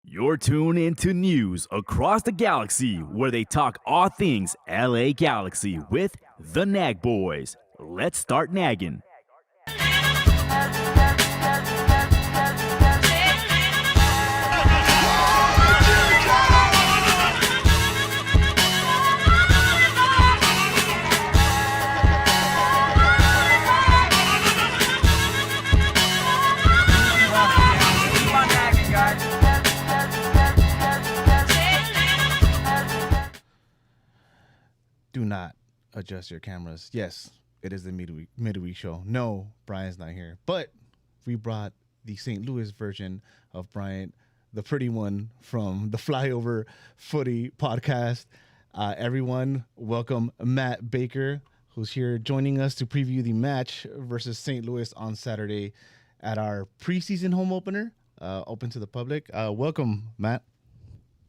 You're tuned into news across the galaxy where they talk all things LA Galaxy with the Nag Boys. Let's start nagging. Do not adjust your cameras. Yes, it is the midweek show. No, Brian's not here, but we brought the St. Louis version of Brian, the pretty one from the Flyover Footy podcast. Everyone, welcome Matt Baker, who's here joining us to preview the match versus St. Louis on Saturday at our preseason home opener, open to the public. Welcome, Matt.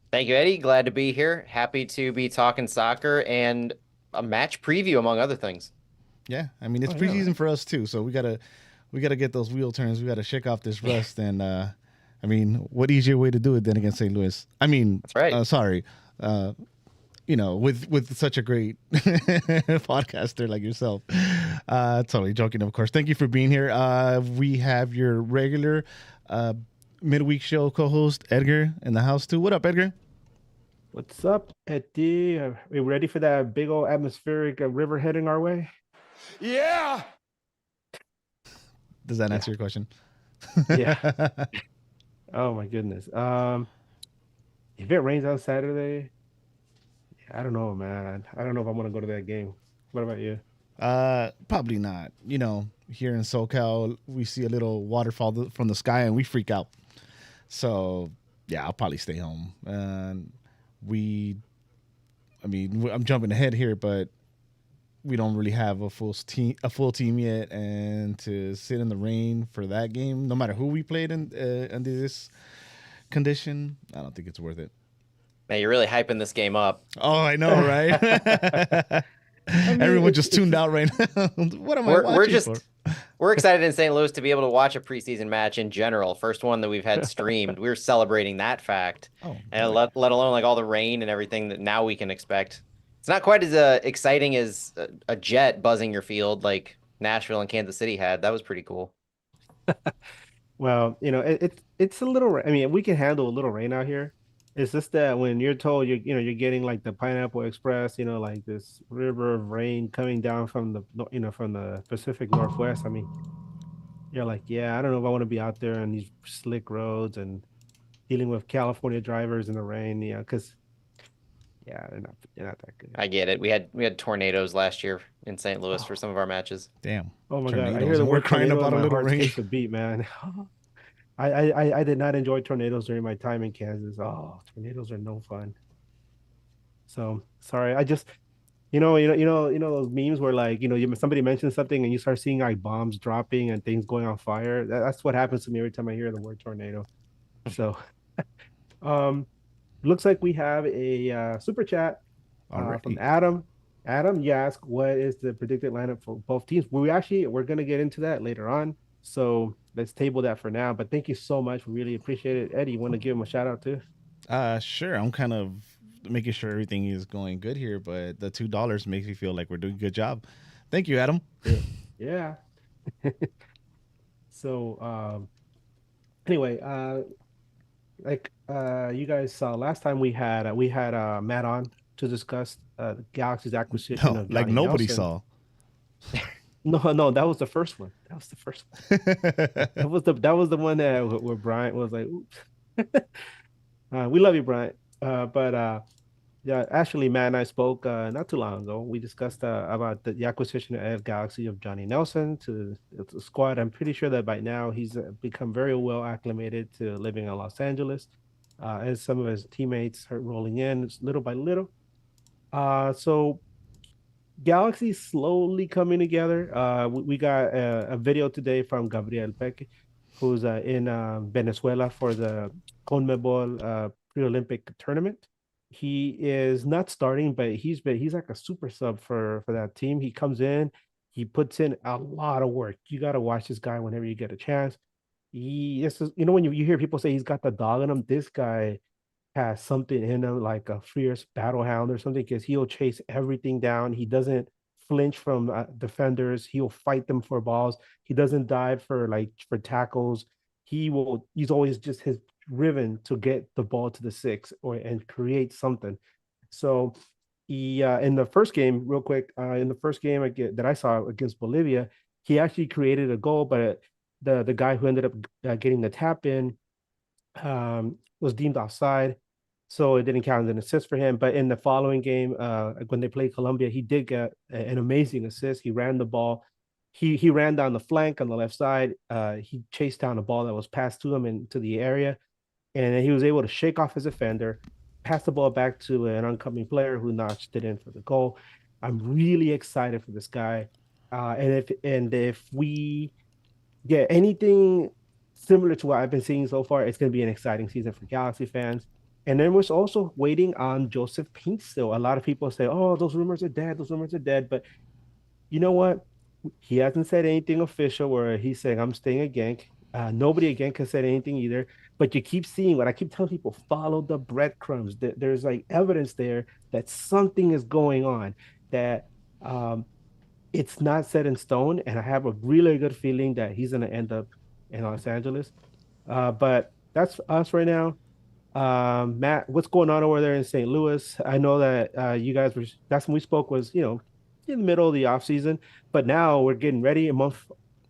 Thank you, Eddie. Glad to be here. Happy to be talking soccer and a match preview, among other things. Yeah, I mean it's preseason for us too, so we gotta get those wheel turns. We gotta shake off this rust, and I mean, what easier way to do it than against St. Louis? I mean, that's right. Sorry, with such a great podcaster like yourself. Totally joking, of course. Thank you for being here. We have your regular midweek show co-host Edgar in the house too. What up, Edgar? What's up, Eddie? Are we ready for that big old atmospheric river heading our way? Yeah. Does that answer your question? Yeah. Oh my goodness. If it rains on Saturday, I don't know, man. I don't know if I want to go to that game. What about you? Probably not. You know, here in SoCal, we see a little waterfall from the sky and we freak out. So yeah, I'll probably stay home. I'm jumping ahead here, but we don't really have a full team yet, and to sit in the rain for that game, no matter who we played in under this condition, I don't think it's worth it. Man, you're really hyping this game up. Oh, I know, right? Everyone just tuned out right now. What am I watching for? We're excited in St. Louis to be able to watch a preseason match in general. First one that we've had streamed. We're celebrating that fact. And let alone like all the rain and everything that now we can expect. It's not quite as exciting as a jet buzzing your field like Nashville and Kansas City had. That was pretty cool. Well, it's a little. I mean, we can handle a little rain out here. It's just that when you're told you're getting like the Pineapple Express, like this river of rain coming down from the Pacific Northwest. I mean, you're like, yeah, I don't know if I want to be out there on these slick roads and dealing with California drivers in the rain, because they're not that good. I get it. We had tornadoes last year in St. Louis for some of our matches. Damn. Oh my God! I hear the word crying about a little rain. Takes a beat, man. I did not enjoy tornadoes during my time in Kansas. Oh, tornadoes are no fun. So sorry. I just, those memes where like, somebody mentions something and you start seeing like bombs dropping and things going on fire. That's what happens to me every time I hear the word tornado. So, looks like we have a super chat from Adam. Adam, you ask what is the predicted lineup for both teams. We're going to get into that later on. So let's table that for now. But thank you so much. We really appreciate it. Eddie, you want to give him a shout out too? Sure. I'm kind of making sure everything is going good here, but the $2 makes me feel like we're doing a good job. Thank you, Adam. Yeah. So anyway, you guys saw last time we had Matt on to discuss the Galaxy's acquisition No, of like Johnny nobody Nelson. saw. No, that was the first one. That was the first one. That was the one that where Bryant was like, "Oops." We love you, Bryant. But yeah, actually, Matt and I spoke not too long ago. We discussed about the acquisition of Galaxy of Johnny Nelson to the squad. I'm pretty sure that by now he's become very well acclimated to living in Los Angeles, as some of his teammates are rolling in little by little. So Galaxy slowly coming together. We got a video today from Gabriel Peque, who's in Venezuela for the CONMEBOL pre-Olympic tournament. He is not starting, but he's like a super sub for that team. He comes in, he puts in a lot of work. You got to watch this guy whenever you get a chance. This is, when you hear people say he's got the dog in him, this guy has something in him like a fierce battle hound or something, because he'll chase everything down. He doesn't flinch from defenders. He'll fight them for balls. He doesn't dive for tackles. He's always just his driven to get the ball to the six and create something. So he in the first game, real quick, in the first game that I saw against Bolivia, he actually created a goal, but the guy who ended up getting the tap in was deemed offside, so it didn't count as an assist for him. But in the following game, when they played Colombia, he did get an amazing assist. He ran the ball. He ran down the flank on the left side. He chased down a ball that was passed to him into the area, and he was able to shake off his defender, pass the ball back to an oncoming player who notched it in for the goal. I'm really excited for this guy, and if we get anything similar to what I've been seeing so far, it's going to be an exciting season for Galaxy fans. And then we're also waiting on Joseph Paint still. A lot of people say, "Oh, those rumors are dead. Those rumors are dead." But you know what? He hasn't said anything official where he's saying, "I'm staying at Genk." Nobody at Genk has said anything either. But you keep seeing what I keep telling people: follow the breadcrumbs. There's like evidence there that something is going on. That it's not set in stone, and I have a really good feeling that he's going to end up in Los Angeles. But that's us right now. Matt, what's going on over there in St. Louis? I know that you guys were, that's when we spoke was, in the middle of the off season, but now we're getting ready a month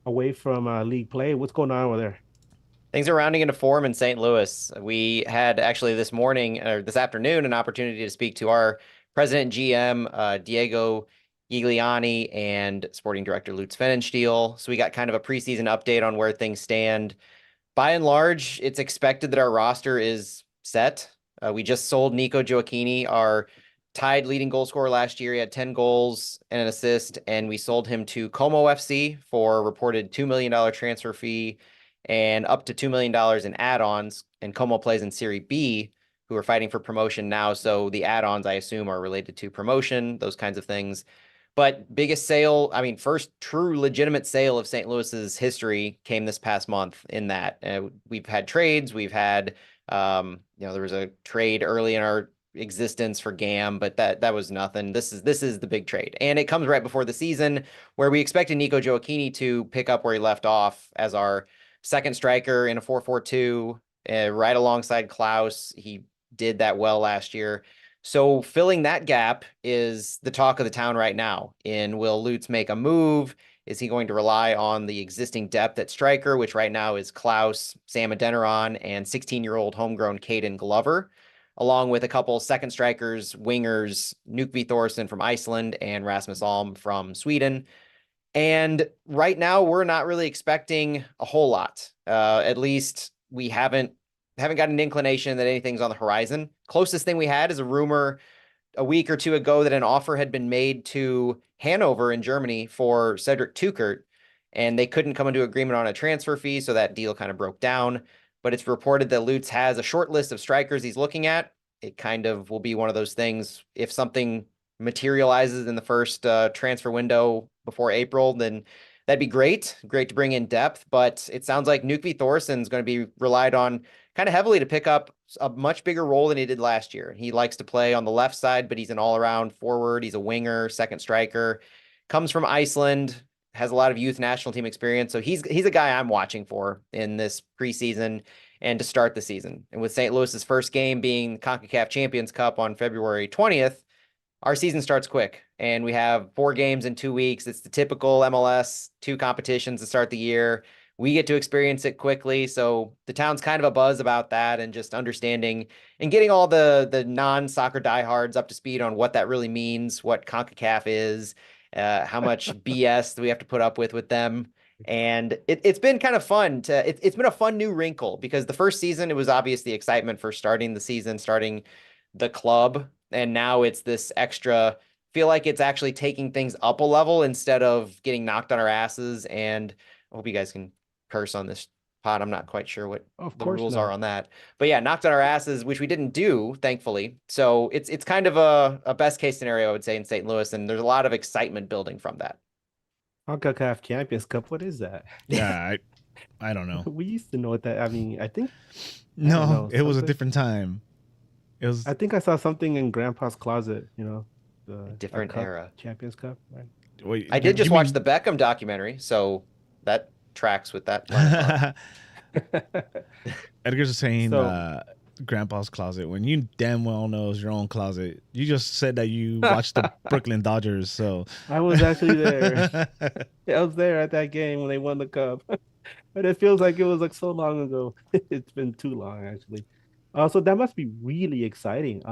away from league play. What's going on over there? Things are rounding into form in St. Louis. We had actually this morning or this afternoon an opportunity to speak to our president and GM, Diego Gigliani, and sporting director Lutz Pfannenstiel. So we got kind of a preseason update on where things stand. By and large, it's expected that our roster is set. We just sold Nico Gioacchini, our tied leading goal scorer last year. He had 10 goals and an assist, and we sold him to Como FC for a reported $2 million transfer fee and up to $2 million in add-ons. And Como plays in Serie B, who are fighting for promotion now. So the add-ons, I assume, are related to promotion, those kinds of things. But biggest sale, I mean, first true legitimate sale of St. Louis's history came this past month in that. We've had trades. We've had, there was a trade early in our existence for GAM, but that was nothing. This is the big trade. And it comes right before the season where we expected Nico Gioacchini to pick up where he left off as our second striker in a 4-4-2, right alongside Klaus. He did that well last year. So filling that gap is the talk of the town right now. Will Lutz make a move? Is he going to rely on the existing depth at striker, which right now is Klaus, Sam Adeniran, and 16-year-old homegrown Caden Glover, along with a couple second strikers, wingers, Knut Thorsen from Iceland and Rasmus Alm from Sweden. And right now, we're not really expecting a whole lot. At least we haven't got an inclination that anything's on the horizon. Closest thing we had is a rumor a week or two ago that an offer had been made to Hanover in Germany for Cedric Tukert, and they couldn't come into agreement on a transfer fee, so that deal kind of broke down. But it's reported that Lutz has a short list of strikers he's looking at. It kind of will be one of those things. If something materializes in the first transfer window before April, then that'd be great. Great to bring in depth, but it sounds like Knut Thorsen is going to be relied on kind of heavily to pick up a much bigger role than he did last year. He likes to play on the left side, but he's an all-around forward. He's a winger, second striker. comes from Iceland, has a lot of youth national team experience. So he's a guy I'm watching for in this preseason and to start the season. And with St. Louis's first game being CONCACAF Champions Cup on February 20th, our season starts quick, and we have 4 games in 2 weeks. It's the typical MLS, 2 competitions to start the year. We get to experience it quickly. So the town's kind of a buzz about that, and just understanding and getting all the non-soccer diehards up to speed on what that really means, what CONCACAF is, how much BS we have to put up with them. And it's been kind of fun it's been a fun new wrinkle, because the first season, it was obvious the excitement for starting the season, starting the club. And now it's this extra, feel like it's actually taking things up a level instead of getting knocked on our asses. And I hope you guys can curse on this pod. I'm not quite sure what the rules are on that. But yeah, knocked on our asses, which we didn't do, thankfully. So it's kind of a best case scenario, I would say, in St. Louis. And there's a lot of excitement building from that. CONCACAF Champions Cup, what is that? Yeah, I don't know. We used to know what that, I mean, I think. No, it was a different time. It was. I think I saw something in Grandpa's closet, A different era. Champions Cup, right? Wait, I did just watch the Beckham documentary, so that tracks with that line of thought. Edgar's saying Grandpa's closet when you damn well knows your own closet. You just said that you watched the Brooklyn Dodgers, so I was actually there. I was there at that game when they won the cup. But it feels like it was like so long ago. It's been too long, actually. So that must be really exciting,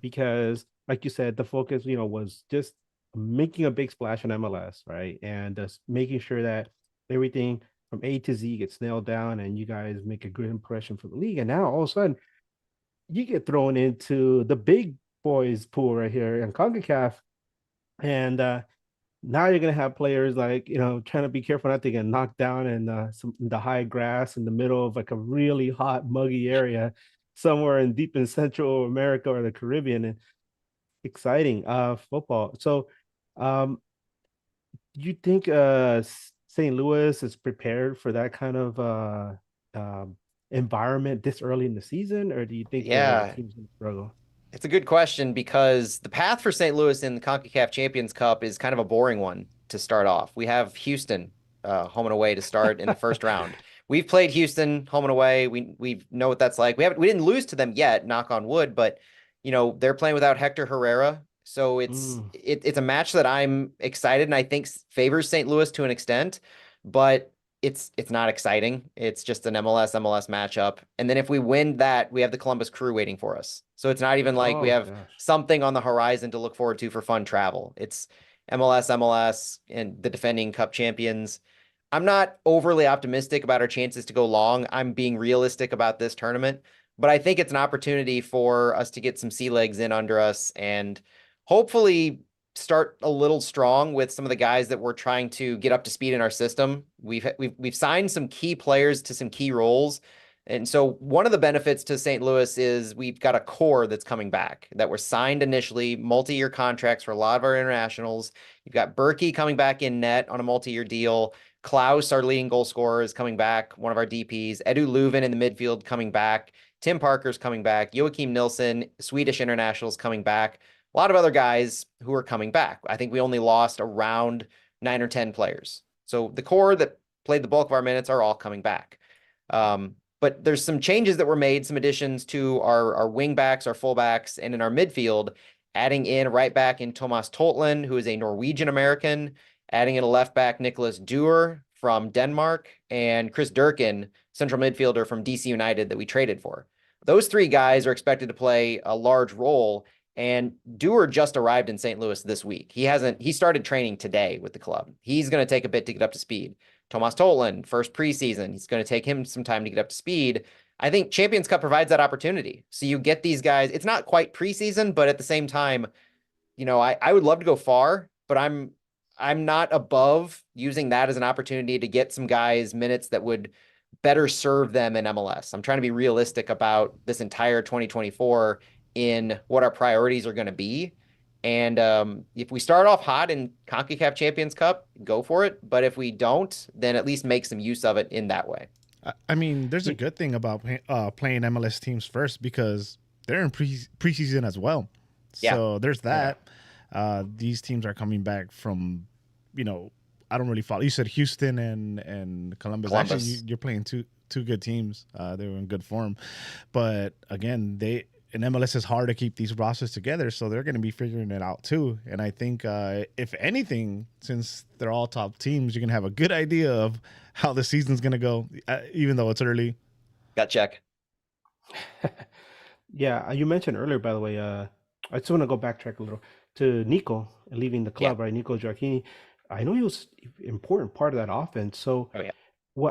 because, like you said, the focus, was just making a big splash on MLS, right? And just making sure that everything from A to Z gets nailed down, and you guys make a good impression for the league. And now all of a sudden, you get thrown into the big boys pool right here in CONCACAF, and now you're gonna have players like trying to be careful not to get knocked down in the high grass in the middle of like a really hot, muggy area somewhere deep in Central America or the Caribbean. And exciting football. So, do you think St. Louis is prepared for that kind of environment this early in the season, or do you think the team's gonna struggle? It's a good question, because the path for St. Louis in the CONCACAF Champions Cup is kind of a boring one to start off. We have Houston home and away to start in the first round. We've played Houston home and away. We know what that's like. We didn't lose to them yet, knock on wood, but they're playing without Hector Herrera. So it's a match that I'm excited, and I think favors St. Louis to an extent, but it's not exciting. It's just an MLS matchup. And then if we win that, we have the Columbus Crew waiting for us. So it's not even like we have something on the horizon to look forward to for fun travel. It's MLS, and the defending Cup champions. I'm not overly optimistic about our chances to go long. I'm being realistic about this tournament, but I think it's an opportunity for us to get some sea legs in under us and hopefully start a little strong with some of the guys that we're trying to get up to speed in our system. We've signed some key players to some key roles. And so one of the benefits to St. Louis is we've got a core that's coming back that were signed initially, multi-year contracts for a lot of our internationals. You've got Berkey coming back in net on a multi-year deal. Klaus, our leading goal scorer, is coming back, one of our DPs. Edu Leuven in the midfield coming back. Tim Parker's coming back. Joachim Nilsson, Swedish internationals, coming back. A lot of other guys who are coming back. I think we only lost around 9 or 10 players. So the core that played the bulk of our minutes are all coming back. But there's some changes that were made, some additions to our wing backs, our fullbacks, and in our midfield, adding in a right back in Thomas Totland, who is a Norwegian American, adding in a left back, Nicholas Dewar from Denmark, and Chris Durkin, central midfielder from DC United that we traded for. Those 3 guys are expected to play a large role, and Dewar just arrived in St. Louis this week. He started training today with the club. He's going to take a bit to get up to speed. Thomas Totland, first preseason. It's going to take him some time to get up to speed. I think Champions Cup provides that opportunity. So you get these guys. It's not quite preseason, but at the same time, I would love to go far, but I'm not above using that as an opportunity to get some guys minutes that would better serve them in MLS. I'm trying to be realistic about this entire 2024 in what our priorities are going to be. And if we start off hot in CONCACAF Champions Cup, go for it. But if we don't, then at least make some use of it in that way. I mean, there's a good thing about playing MLS teams first, because they're in preseason as well. So there's that. These teams are coming back from I don't really follow. You said Houston and Columbus. Actually, you're playing two good teams. They were in good form, but again, in MLS is hard to keep these rosters together, so they're going to be figuring it out too. And I think, if anything, since they're all top teams, you're going to have a good idea of how the season's going to go, even though it's early. Got check. Yeah, you mentioned earlier, by the way. I just want to go backtrack a little to Nico leaving the club, right? Nico Gioacchini. I know he was an important part of that offense. So,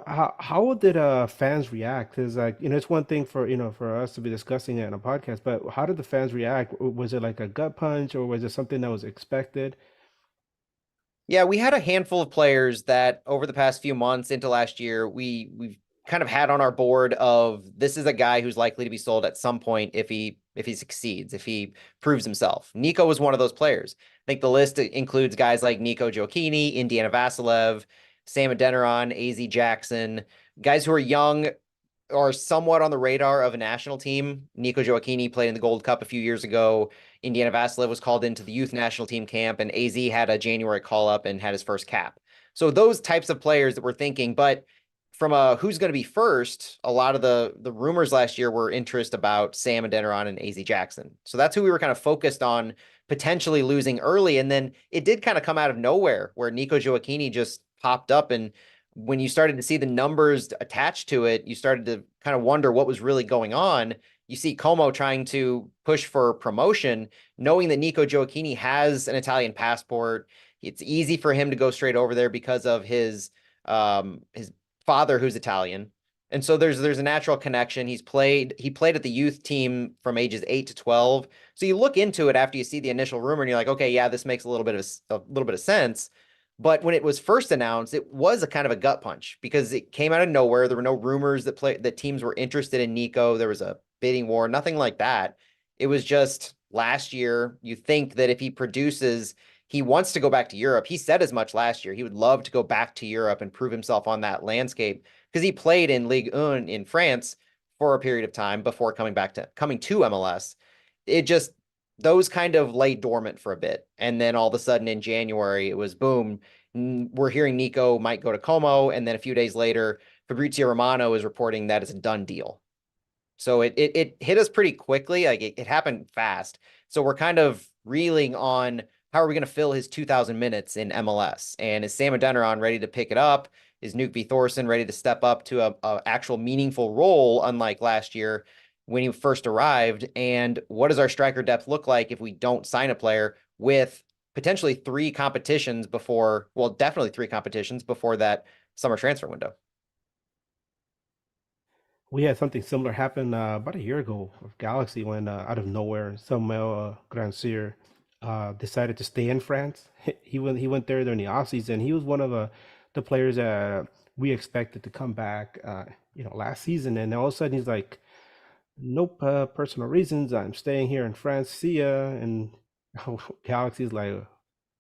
how did fans react? Because it's one thing for for us to be discussing it on a podcast, but how did the fans react? Was it like a gut punch, or was it something that was expected? Yeah, we had a handful of players that over the past few months into last year, we've kind of had on our board of this is a guy who's likely to be sold at some point if he succeeds, if he proves himself. Nico was one of those players. I think the list includes guys like Nico Gioacchini, Indiana Vassilev, Sam Adeniran, AZ Jackson, guys who are young or somewhat on the radar of a national team. Nico Gioacchini played in the Gold Cup a few years ago. Indiana Vassilev was called into the youth national team camp, and AZ had a January call-up and had his first cap. So those types of players that we're thinking, but from a who's going to be first, a lot of the rumors last year were interest about Sam Adeniran and AZ Jackson. So that's who we were kind of focused on potentially losing early. And then it did kind of come out of nowhere where Nico Gioacchini just popped up. And when you started to see the numbers attached to it, you started to kind of wonder what was really going on. You see Como trying to push for promotion, knowing that Nico Gioacchini has an Italian passport. It's easy for him to go straight over there because of his father, who's Italian. And so there's a natural connection. He played at the youth team from ages 8 to 12. So you look into it after you see the initial rumor and you're like, okay, yeah, this makes a little bit of sense. But when it was first announced, it was a kind of a gut punch because it came out of nowhere. There were no rumors that teams were interested in Nico. There was a bidding war, nothing like that. It was just last year. You think that if he produces, he wants to go back to Europe. He said as much last year. He would love to go back to Europe and prove himself on that landscape because he played in Ligue 1 in France for a period of time before coming to MLS. It just, those kind of lay dormant for a bit. And then all of a sudden in January, it was boom. We're hearing Nico might go to Como. And then a few days later, Fabrizio Romano is reporting that it's a done deal. So it hit us pretty quickly. Like it happened fast. So we're kind of reeling on how are we going to fill his 2,000 minutes in MLS? And is Sam Adeniran ready to pick it up? Is Nuke V. Thorson ready to step up to a actual meaningful role, unlike last year when he first arrived? And what does our striker depth look like if we don't sign a player with potentially definitely 3 competitions before that summer transfer window? We had something similar happen about a year ago with Galaxy when out of nowhere, Samuel Grandsir decided to stay in France. He went there during the offseason. He was one of the players that we expected to come back last season, and all of a sudden he's like, nope, personal reasons, I'm staying here in France, see ya. And Galaxy's like,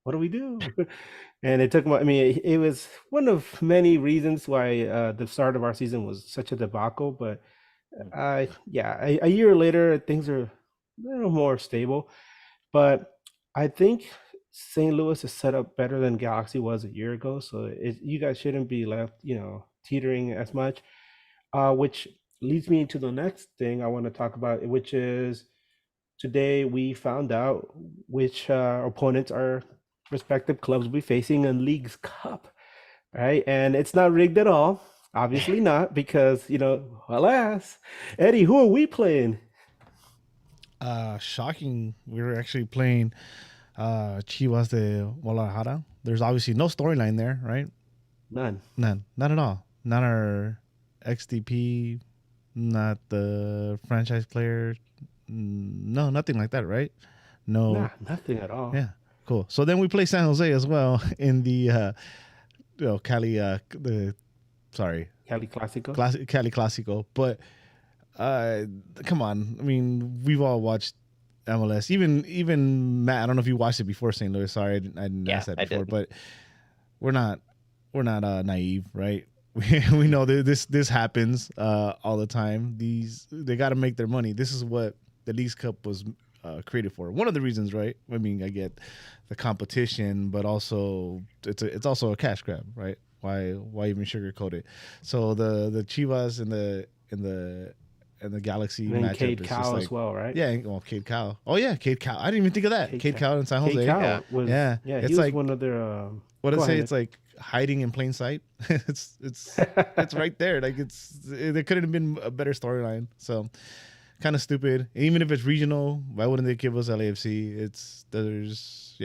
what do we do? And it took it was one of many reasons why the start of our season was such a debacle, but a year later things are a little more stable. But I think St. Louis is set up better than Galaxy was a year ago, so you guys shouldn't be left, teetering as much. Which leads me to the next thing I want to talk about, which is today we found out which opponents our respective clubs will be facing in Leagues Cup, right? And it's not rigged at all, obviously not, because alas, Eddie, who are we playing? Shocking. We were actually playing Chivas de Guadalajara. There's obviously no storyline there, right? None, not at all. Not our XDP, not the franchise player. No, nothing like that, right? No, nah, nothing at all. Yeah, cool. So then we play San Jose as well in the Cali Cali Clasico. Cali Clasico, but come on. I mean, we've all watched MLS. Even Matt, I don't know if you watched it before St. Louis. Sorry, I didn't ask that before, but we're not naive, right? We know that this happens all the time. They got to make their money. This is what the Leagues Cup was created for. One of the reasons, right? I mean, I get the competition, but also it's also a cash grab, right? Why even sugarcoat it? So the Chivas and the Galaxy And then matchup Cade is Cow just like, as well, right? yeah, well, Cade Cow. Oh yeah, Cade Cow. I didn't even think of that. Cade Cow in San Cade Jose. Cow Yeah. was Yeah, he it's was like one of their. what Go I say. ahead, It's like hiding in plain sight. It's right there. Like there couldn't have been a better storyline. So kind of stupid. Even if it's regional, why wouldn't they give us LAFC? It's obvious.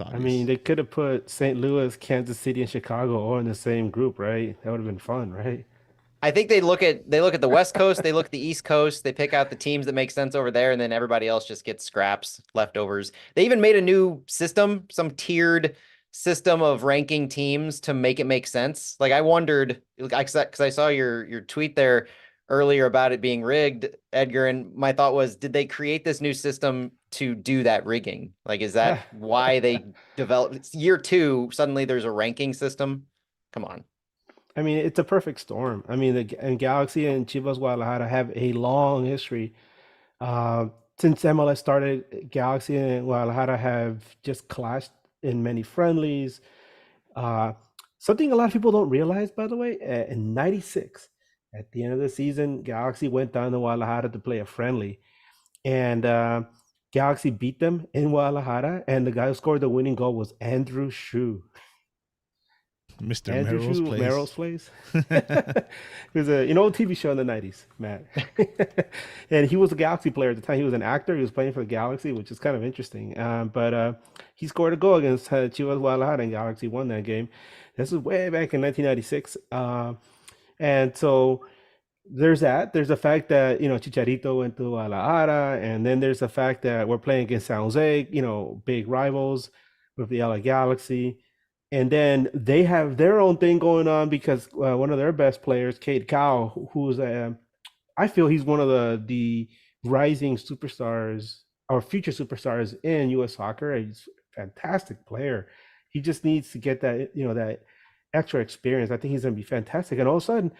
I mean, they could have put St. Louis, Kansas City, and Chicago all in the same group, right? That would have been fun, right? I think they look at the West Coast, they look at the East Coast, they pick out the teams that make sense over there, and then everybody else just gets scraps, leftovers. They even made a new system, some tiered system of ranking teams to make it make sense. Like I wondered, because I saw your tweet there earlier about it being rigged, Edgar, and my thought was, did they create this new system to do that rigging? Like, is that why they developed? It's year 2, suddenly there's a ranking system. Come on. I mean, it's a perfect storm. I mean, and Galaxy and Chivas Guadalajara have a long history. Since MLS started, Galaxy and Guadalajara have just clashed in many friendlies. Something a lot of people don't realize, by the way, in '96, at the end of the season, Galaxy went down to Guadalajara to play a friendly, and Galaxy beat them in Guadalajara, and the guy who scored the winning goal was Andrew Shue. Mr. Andrew Merrill's Shue, place. Merrill's Place. It was an old TV show in the '90s, Matt. And he was a Galaxy player at the time. He was an actor. He was playing for the Galaxy, which is kind of interesting. But he scored a goal against Chivas Guadalajara, and Galaxy won that game. This was way back in 1996. And so there's that. There's the fact that, Chicharito went to Guadalajara, and then there's the fact that we're playing against San Jose, big rivals with the LA Galaxy. And then they have their own thing going on because one of their best players, Cade Cow, who's I feel he's one of the rising superstars or future superstars in U.S. soccer. He's a fantastic player. He just needs to get that that extra experience. I think he's going to be fantastic. And all of a sudden,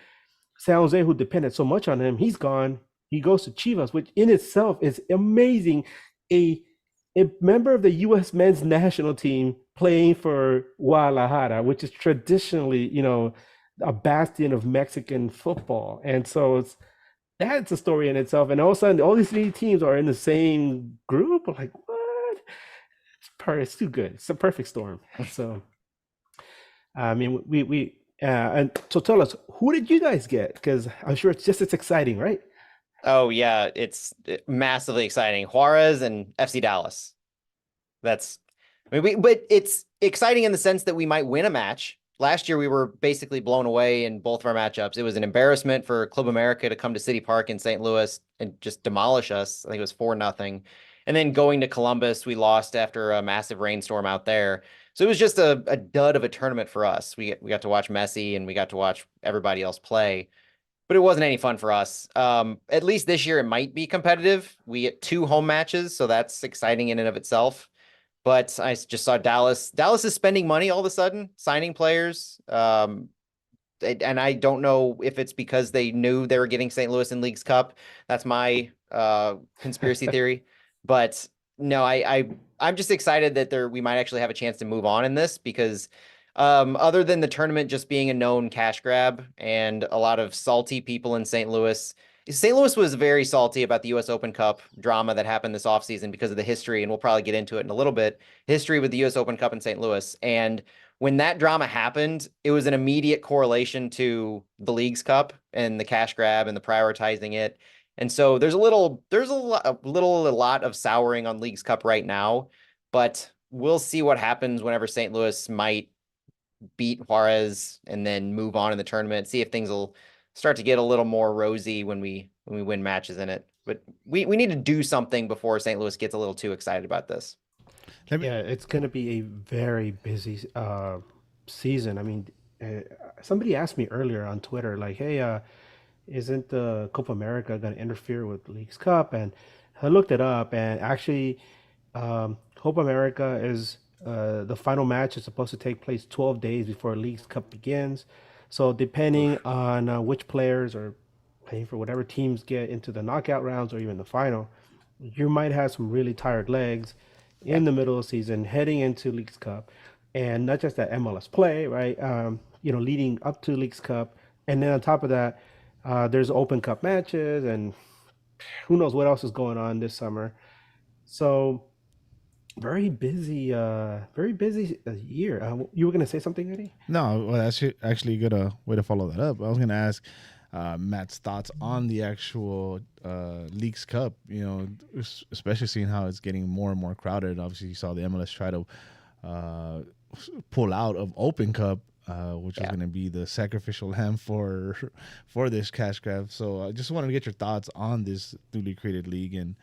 San Jose, who depended so much on him, he's gone. He goes to Chivas, which in itself is amazing. A member of the U.S. men's national team playing for Guadalajara, which is traditionally, a bastion of Mexican football. And so that's a story in itself. And all of a sudden, all these 3 teams are in the same group. I'm like, what? It's too good. It's a perfect storm. So, I mean, and so tell us, who did you guys get? Because I'm sure it's just as exciting, right? Oh yeah, it's massively exciting. Juarez and FC Dallas. But it's exciting in the sense that we might win a match. Last year we were basically blown away in both of our matchups. It was an embarrassment for Club America to come to City Park in St. Louis and just demolish us. I think it was 4-0. And then going to Columbus, we lost after a massive rainstorm out there. So it was just a dud of a tournament for us. We got to watch Messi and we got to watch everybody else play. But it wasn't any fun for us. At least this year it might be competitive. We get 2 home matches, so that's exciting in and of itself. But I just saw Dallas. Dallas is spending money all of a sudden, signing players. And I don't know if it's because they knew they were getting St. Louis in Leagues Cup. That's my conspiracy theory. But no, I'm just excited that we might actually have a chance to move on in this because other than the tournament just being a known cash grab and a lot of salty people in St. Louis was very salty about the U.S. Open Cup drama that happened this offseason because of the history, and we'll probably get into it in a little bit, history with the U.S. Open Cup in St. Louis. And when that drama happened, it was an immediate correlation to the Leagues Cup and the cash grab and the prioritizing it. And so there's a lot of souring on Leagues Cup right now, but we'll see what happens whenever St. Louis might beat Juarez and then move on in the tournament, see if things will start to get a little more rosy when we win matches in it. But we need to do something before St. Louis gets a little too excited about this. Yeah, it's going to be a very busy season. I mean, somebody asked me earlier on Twitter, like, hey, isn't the Copa America going to interfere with Leagues Cup? And I looked it up, and actually, Copa America is the final match is supposed to take place 12 days before Leagues Cup begins. So depending on which players are playing for whatever teams get into the knockout rounds or even the final, you might have some really tired legs Yeah. in the middle of the season heading into Leagues Cup, and not just that MLS play, right? Leading up to Leagues Cup, and then on top of that, there's Open Cup matches, and who knows what else is going on this summer. So very busy year. You were gonna say something, Eddie? No, well, that's actually a good way to follow that up. I was going to ask Matt's thoughts on the actual Leagues Cup. Especially seeing how it's getting more and more crowded. Obviously, you saw the MLS try to uh, pull out of Open Cup, which is going to be the sacrificial lamb for this cash grab. So I just wanted to get your thoughts on this newly created league and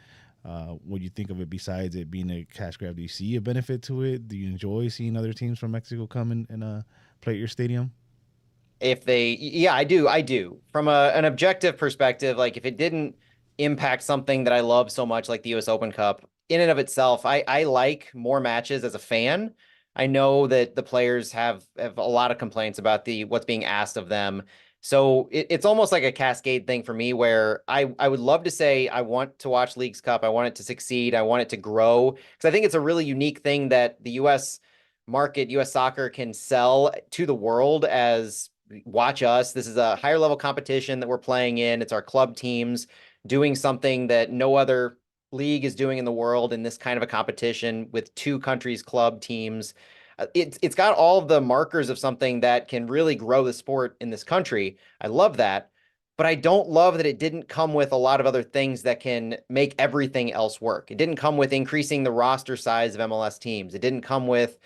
what you think of it. Besides it being a cash grab, do you see a benefit to it? Do you enjoy seeing other teams from Mexico come and play at your stadium? Yeah, I do. From an objective perspective, like if it didn't impact something that I love so much, like the US Open Cup, in and of itself, I like more matches as a fan. I know that the players have a lot of complaints about what's being asked of them. So it's almost like a cascade thing for me where I would love to say I want to watch Leagues Cup. I want it to succeed. I want it to grow because I think it's a really unique thing that the US market, US soccer can sell to the world as watch us. This is a higher level competition that we're playing in. It's our club teams doing something that no other league is doing in the world in this kind of a competition with two countries' club teams. It's got all of the markers of something that can really grow the sport in this country. I love that, but I don't love that it didn't come with a lot of other things that can make everything else work. It didn't come with increasing the roster size of MLS teams. It didn't come with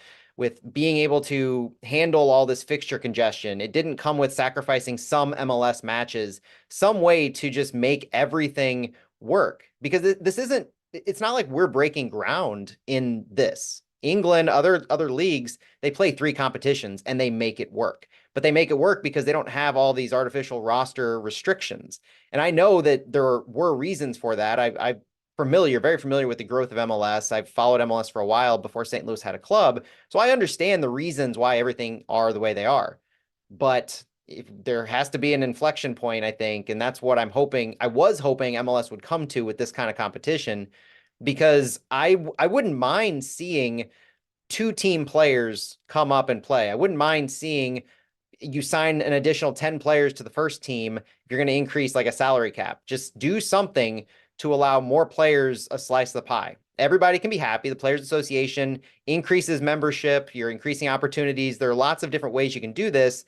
being able to handle all this fixture congestion. It didn't come with sacrificing some MLS matches, some way to just make everything work. Because it's not like we're breaking ground in this. England, other leagues, they play 3 competitions and they make it work. But they make it work because they don't have all these artificial roster restrictions. And I know that there were reasons for that. I've very familiar with the growth of MLS. I've followed MLS for a while before St. Louis had a club. So I understand the reasons why everything are the way they are. But if there has to be an inflection point, I think, and that's what I was hoping MLS would come to with this kind of competition, because I wouldn't mind seeing 2 team players come up and play. I wouldn't mind seeing you sign an additional 10 players to the first team if you're going to increase like a salary cap. Just do something to allow more players a slice of the pie. Everybody can be happy. The Players Association increases membership. You're increasing opportunities. There are lots of different ways you can do this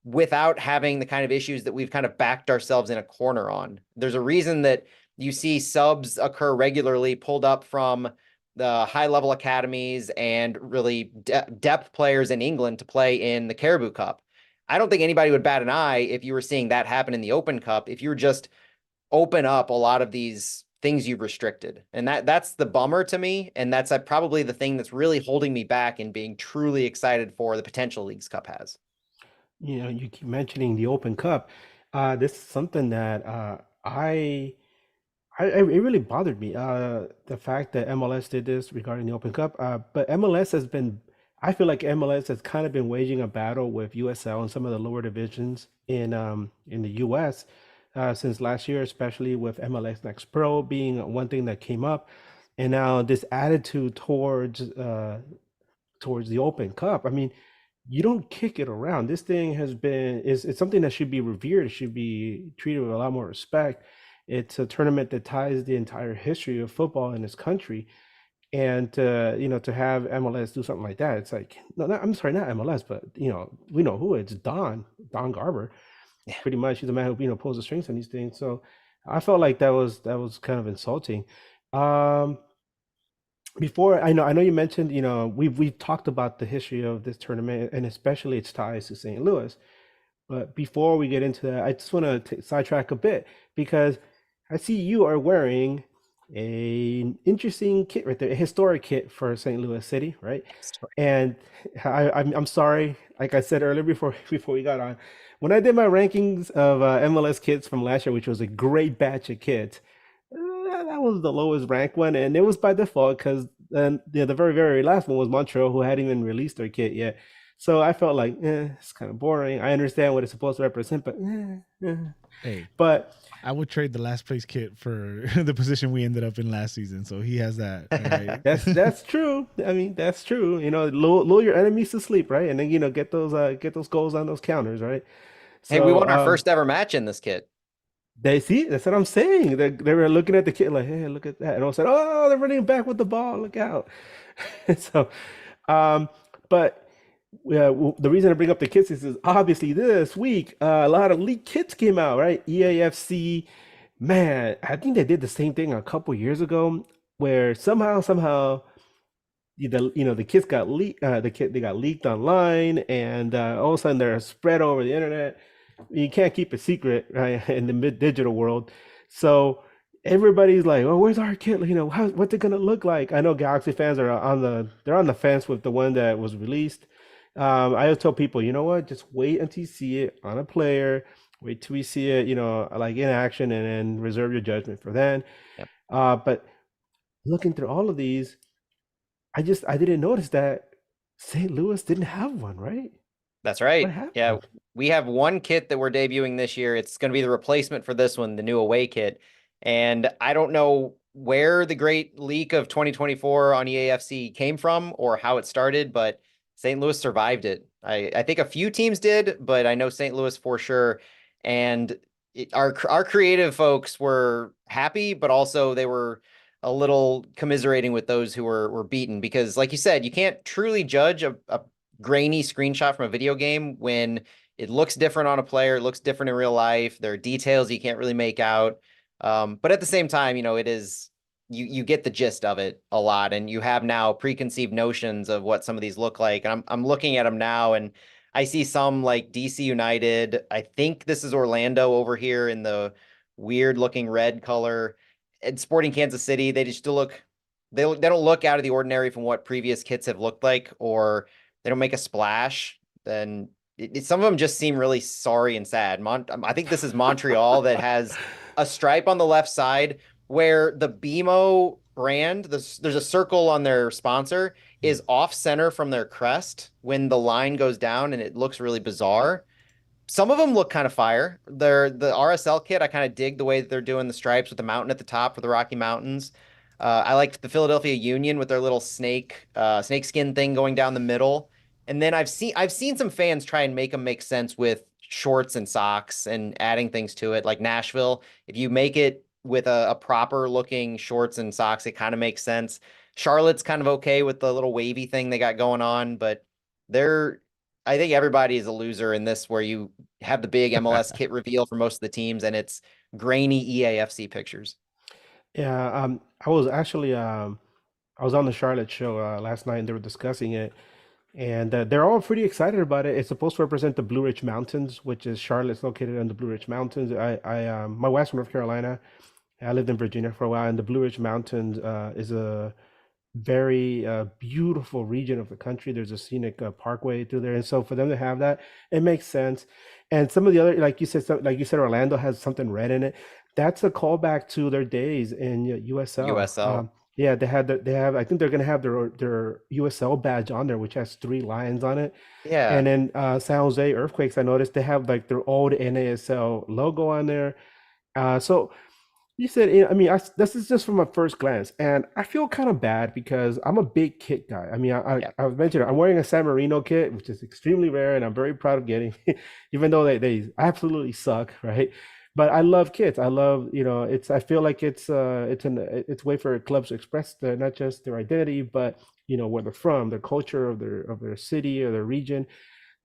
without having the kind of issues that we've kind of backed ourselves in a corner on. There's a reason that you see subs occur regularly pulled up from the high-level academies and really depth players in England to play in the Caribou Cup. I don't think anybody would bat an eye if you were seeing that happen in the Open Cup, if you were just open up a lot of these things you've restricted. And that's the bummer to me. And that's probably the thing that's really holding me back in being truly excited for the potential Leagues Cup has. You keep mentioning the Open Cup. This is something that it really bothered me. The fact that MLS did this regarding the Open Cup. But I feel like MLS has kind of been waging a battle with USL and some of the lower divisions in the US since last year, especially with MLS Next Pro being one thing that came up, and now this attitude towards the Open Cup. I mean, you don't kick it around. This thing it's something that should be revered. It should be treated with a lot more respect. It's a tournament that ties the entire history of football in this country, and to have MLS do something like that, it's like I'm sorry, not MLS, but we know who it's Don Garber. Yeah. Pretty much, he's the man who pulls the strings on these things. So I felt like that was kind of insulting. Before I know you mentioned we've talked about the history of this tournament and especially its ties to St. Louis. But before we get into that, I just want to sidetrack a bit because I see you are wearing an interesting kit right there, a historic kit for St. Louis City, right? And I'm sorry, like I said earlier before we got on, when I did my rankings of MLS kits from last year, which was a great batch of kits, that was the lowest ranked one, and it was by default because then the very very last one was Montreal, who hadn't even released their kit yet. So I felt like, it's kind of boring. I understand what it's supposed to represent, but Hey, but I would trade the last place kit for the position we ended up in last season. So he has that. All right. that's true. I mean, that's true. Lull your enemies to sleep, right? And then get those goals on those counters, right? Hey, we So won our first ever match in this kit. they see, that's what I'm saying. They were looking at the kid like, hey, look at that. And all of a sudden, oh, they're running back with the ball. Look out. So, but the reason I bring up the kits is obviously this week, a lot of leaked kits came out, right? EAFC, man, I think they did the same thing a couple years ago where somehow the kits got leaked, they got leaked online, and all of a sudden they're spread over the internet. You can't keep a secret, right, in the mid-digital world. So everybody's like, "Oh, where's our kit? What's it gonna look like?" I know Galaxy fans are they're on the fence with the one that was released. I always tell people, you know what? Just wait until you see it on a player. Wait till we see it, like in action, and then reserve your judgment for then. Yep. But looking through all of these, I didn't notice that St. Louis didn't have one, right? That's right. What happened? Yeah, we have one kit that we're debuting this year. It's going to be the replacement for this one, the new away kit. And I don't know where the great leak of 2024 on EAFC came from or how it started, but St. Louis survived it. I think a few teams did, but I know St. Louis for sure. And our creative folks were happy, but also they were a little commiserating with those who were beaten, because like you said, you can't truly judge a grainy screenshot from a video game when it looks different on a player, it looks different in real life. There are details you can't really make out. But at the same time, it is, you get the gist of it a lot, and you have now preconceived notions of what some of these look like. And I'm looking at them now, and I see some like DC United. I think this is Orlando over here in the weird looking red color. And Sporting Kansas City, they just look, they don't look out of the ordinary from what previous kits have looked like, or they don't make a splash. Then some of them just seem really sorry and sad. I think this is Montreal that has a stripe on the left side where the BMO brand, there's a circle on their sponsor, is off center from their crest when the line goes down, and it looks really bizarre. Some of them look kind of fire. The RSL kit, I kind of dig the way that they're doing the stripes with the mountain at the top for the Rocky Mountains. I liked the Philadelphia Union with their little snake skin thing going down the middle. And then I've seen some fans try and make them make sense with shorts and socks and adding things to it. Like Nashville, if you make it with a proper looking shorts and socks, it kind of makes sense. Charlotte's kind of okay with the little wavy thing they got going on, but I think everybody is a loser in this, where you have the big MLS kit reveal for most of the teams, and it's grainy EAFC pictures. Yeah, I was actually I was on the Charlotte show last night, and they were discussing it, and they're all pretty excited about it. It's supposed to represent the Blue Ridge Mountains, which is Charlotte's located in the Blue Ridge Mountains. My wife's from North Carolina. I lived in Virginia for a while, and the Blue Ridge Mountains is a very beautiful region of the country. There's a scenic parkway through there, and so for them to have that, it makes sense. And some of the other, like you said, Orlando has something red in it. That's a callback to their days in USL. USL. Yeah, they have. I think they're gonna have their USL badge on there, which has 3 lions on it. Yeah. And then San Jose Earthquakes, I noticed they have like their old NASL logo on there. So you said, I mean, this is just from a first glance, and I feel kind of bad because I'm a big kit guy. I mean, I mentioned it. I'm wearing a San Marino kit, which is extremely rare, and I'm very proud of getting, even though they absolutely suck, right? But I love kits. I love, I feel like it's a way for clubs to express not just their identity, but where they're from, their culture of their city or their region.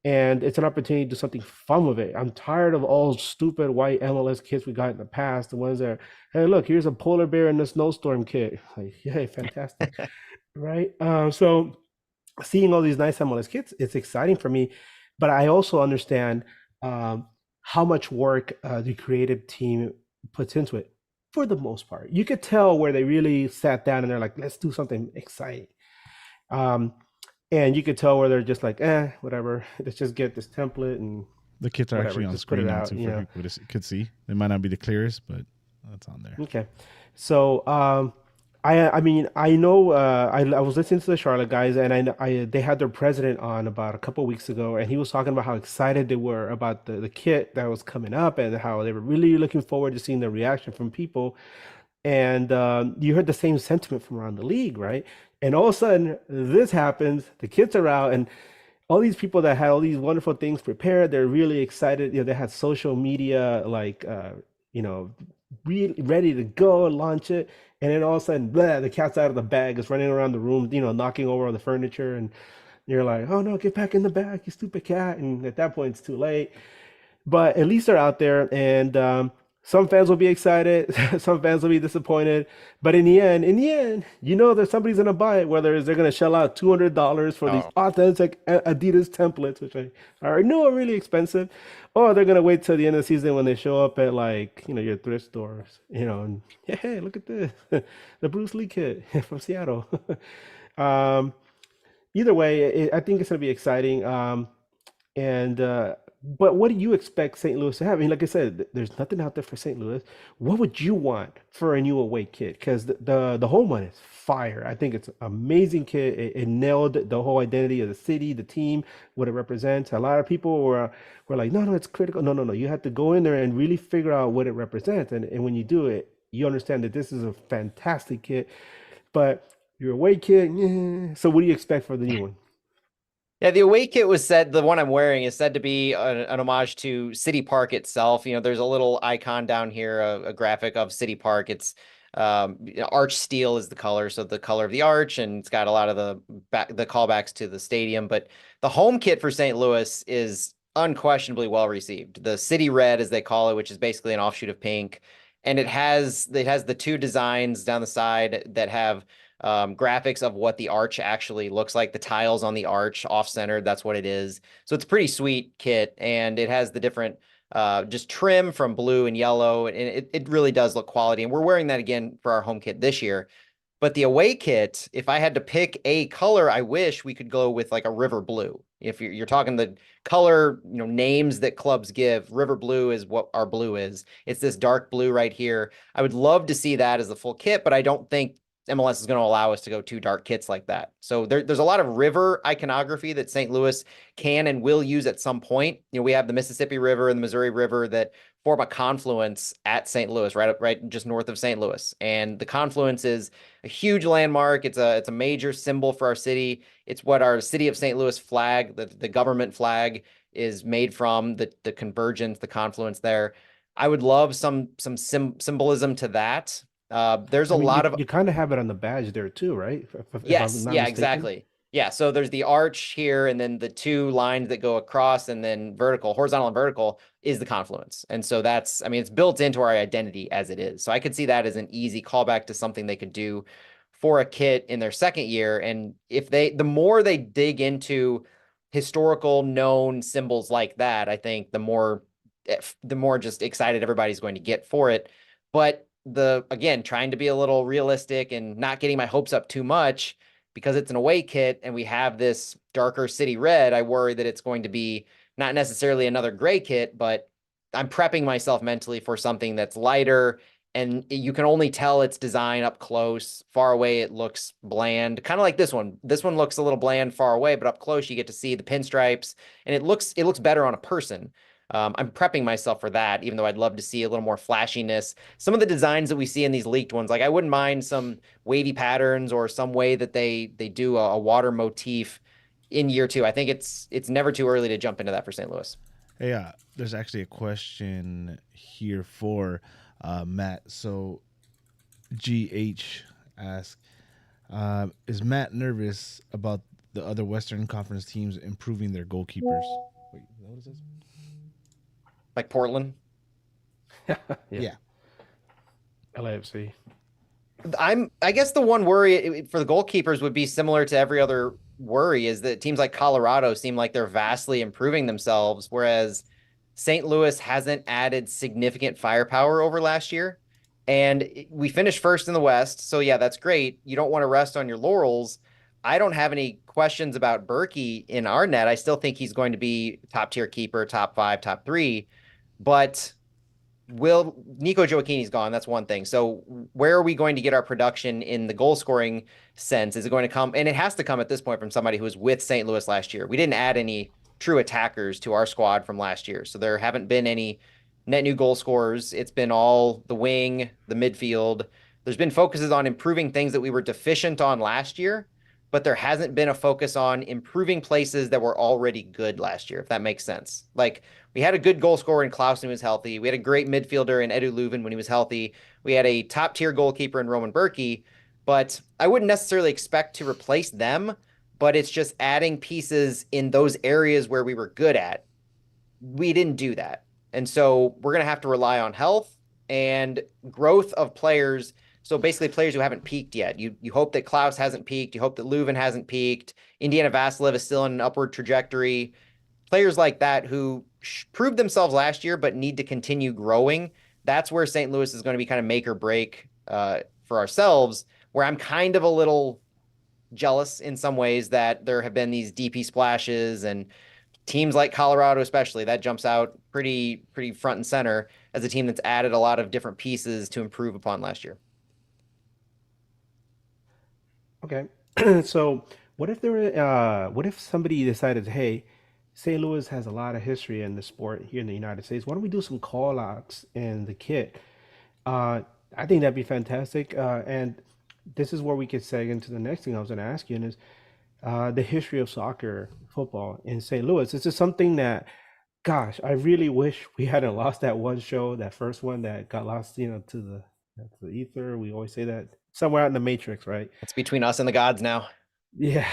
And it's an opportunity to do something fun with it. I'm tired of all stupid white MLS kits we got in the past. The ones that, hey, look, here's a polar bear in a snowstorm kit. Like, yay, fantastic, right? So seeing all these nice MLS kits, it's exciting for me. But I also understand how much work the creative team puts into it. For the most part, you could tell where they really sat down and they're like, let's do something exciting. And you could tell where they're just like, whatever. Let's just get this template and the kits are actually on screen now too for people to could see. They might not be the clearest, but that's on there. Okay, so I mean, I know. I was listening to the Charlotte guys, and I they had their president on about a couple weeks ago, and he was talking about how excited they were about the kit that was coming up, and how they were really looking forward to seeing the reaction from people. And you heard the same sentiment from around the league, right? And all of a sudden, this happens. The kits are out, and all these people that had all these wonderful things prepared, they're really excited. You know, they had social media like you know, really ready to go launch it, and then all of a sudden, blah, the cat's out of the bag, is running around the room, you know, knocking over all the furniture, and you're like, oh no, get back in the bag, you stupid cat. And at that point, it's too late. But at least they're out there, and some fans will be excited, some fans will be disappointed. But in the end, you know that somebody's gonna buy it, whether they're gonna shell out $200 for these Oh, authentic Adidas templates, which I already know are really expensive, or they're gonna wait till the end of the season when they show up at, like, you know, your thrift stores, you know, and hey, look at this, the Bruce Lee kit from Seattle. um, Either way, I think it's gonna be exciting. And but what do you expect St. Louis to have? I mean, like I said, there's nothing out there for St. Louis. What would you want for a new away kit? Because the home one is fire. I think it's an amazing kit. It nailed the whole identity of the city, the team, what it represents. A lot of people were like, no, no, it's critical. No, no, no. You have to go in there and really figure out what it represents. And when you do it, you understand that this is a fantastic kit. But your away kit, yeah. So what do you expect for the new one? yeah, the away kit was said, the one I'm wearing is said to be an homage to City Park itself. You know, there's a little icon down here, a graphic of City Park. It's you know, arch steel is the color, so the color of the arch, and it's got a lot of the callbacks to the stadium. But the home kit for St. Louis is unquestionably well received. The City Red, as they call it, which is basically an offshoot of pink, and it has the two designs down the side that have graphics of what the arch actually looks like, the tiles on the arch off-centered, that's what it is. So it's a pretty sweet kit, and it has the different just trim from blue and yellow, and it really does look quality. And we're wearing that again for our home kit this year. But the away kit, if I had to pick a color, I wish we could go with like a river blue. If you're talking the color, you know, names that clubs give, river blue is what our blue is. It's this dark blue right here. I would love to see that as the full kit, but I don't think MLS is going to allow us to go two dark kits like that. So there's a lot of river iconography that St. Louis can and will use at some point. You know, we have the Mississippi River and the Missouri River that form a confluence at St. Louis, right just north of St. Louis. And the confluence is a huge landmark. It's a major symbol for our city. It's what our city of St. Louis flag, the government flag, is made from, the convergence, the confluence there. I would love some symbolism to that. There's a I mean, lot of you kind of have it on the badge there too, right? If I'm yes, not yeah, mistaken. exactly. Yeah, so there's the arch here, and then the two lines that go across, and then horizontal and vertical is the confluence. And so I mean, it's built into our identity as it is. So I could see that as an easy callback to something they could do for a kit in their second year. And the more they dig into historical known symbols like that, I think the more just excited everybody's going to get for it. But again, trying to be a little realistic and not getting my hopes up too much, because it's an away kit and we have this darker city red, I worry that it's going to be not necessarily another gray kit, but I'm prepping myself mentally for something that's lighter, and you can only tell its design up close. Far away, it looks bland, kind of like this one. This one looks a little bland far away, but up close, you get to see the pinstripes, and it looks better on a person. I'm prepping myself for that, even though I'd love to see a little more flashiness. Some of the designs that we see in these leaked ones, like I wouldn't mind some wavy patterns or some way that they do a water motif in year two. I think it's never too early to jump into that for St. Louis. Hey, there's actually a question here for Matt. So GH asks, is Matt nervous about the other Western Conference teams improving their goalkeepers? Wait, what is this? Like Portland. Yeah. Yeah. LAFC. I guess the one worry for the goalkeepers would be similar to every other worry, is that teams like Colorado seem like they're vastly improving themselves, whereas St. Louis hasn't added significant firepower over last year. And we finished first in the West. So yeah, that's great. You don't want to rest on your laurels. I don't have any questions about Berkey in our net. I still think he's going to be top tier keeper, top five, top three. But Nico Gioacchini's gone. That's one thing. So where are we going to get our production in the goal scoring sense? Is it going to come? And it has to come at this point from somebody who was with St. Louis last year. We didn't add any true attackers to our squad from last year. So there haven't been any net new goal scorers. It's been all the wing, the midfield. There's been focuses on improving things that we were deficient on last year, but there hasn't been a focus on improving places that were already good last year, if that makes sense. Like, we had a good goal scorer in Klaus when he was healthy. We had a great midfielder in Edu Leuven when he was healthy. We had a top-tier goalkeeper in Roman Berkey, but I wouldn't necessarily expect to replace them, but it's just adding pieces in those areas where we were good at. We didn't do that. And so we're going to have to rely on health and growth of players. So basically players who haven't peaked yet. You hope that Klaus hasn't peaked. You hope that Leuven hasn't peaked. Indiana Vassilev is still on an upward trajectory. Players like that who proved themselves last year but need to continue growing. That's where St. Louis is going to be kind of make or break for ourselves, where I'm kind of a little jealous in some ways that there have been these DP splashes, and teams like Colorado especially, that jumps out pretty front and center as a team that's added a lot of different pieces to improve upon last year. Okay. So what if somebody decided, hey, St. Louis has a lot of history in the sport here in the United States. Why don't we do some call outs in the kit? I think that'd be fantastic. And this is where we could seg into the next thing I was going to ask you, and is the history of soccer, football in St. Louis. This is something that, gosh, I really wish we hadn't lost that one show, that first one that got lost, to the ether. We always say that somewhere out in the matrix, right? It's between us and the gods now. Yeah.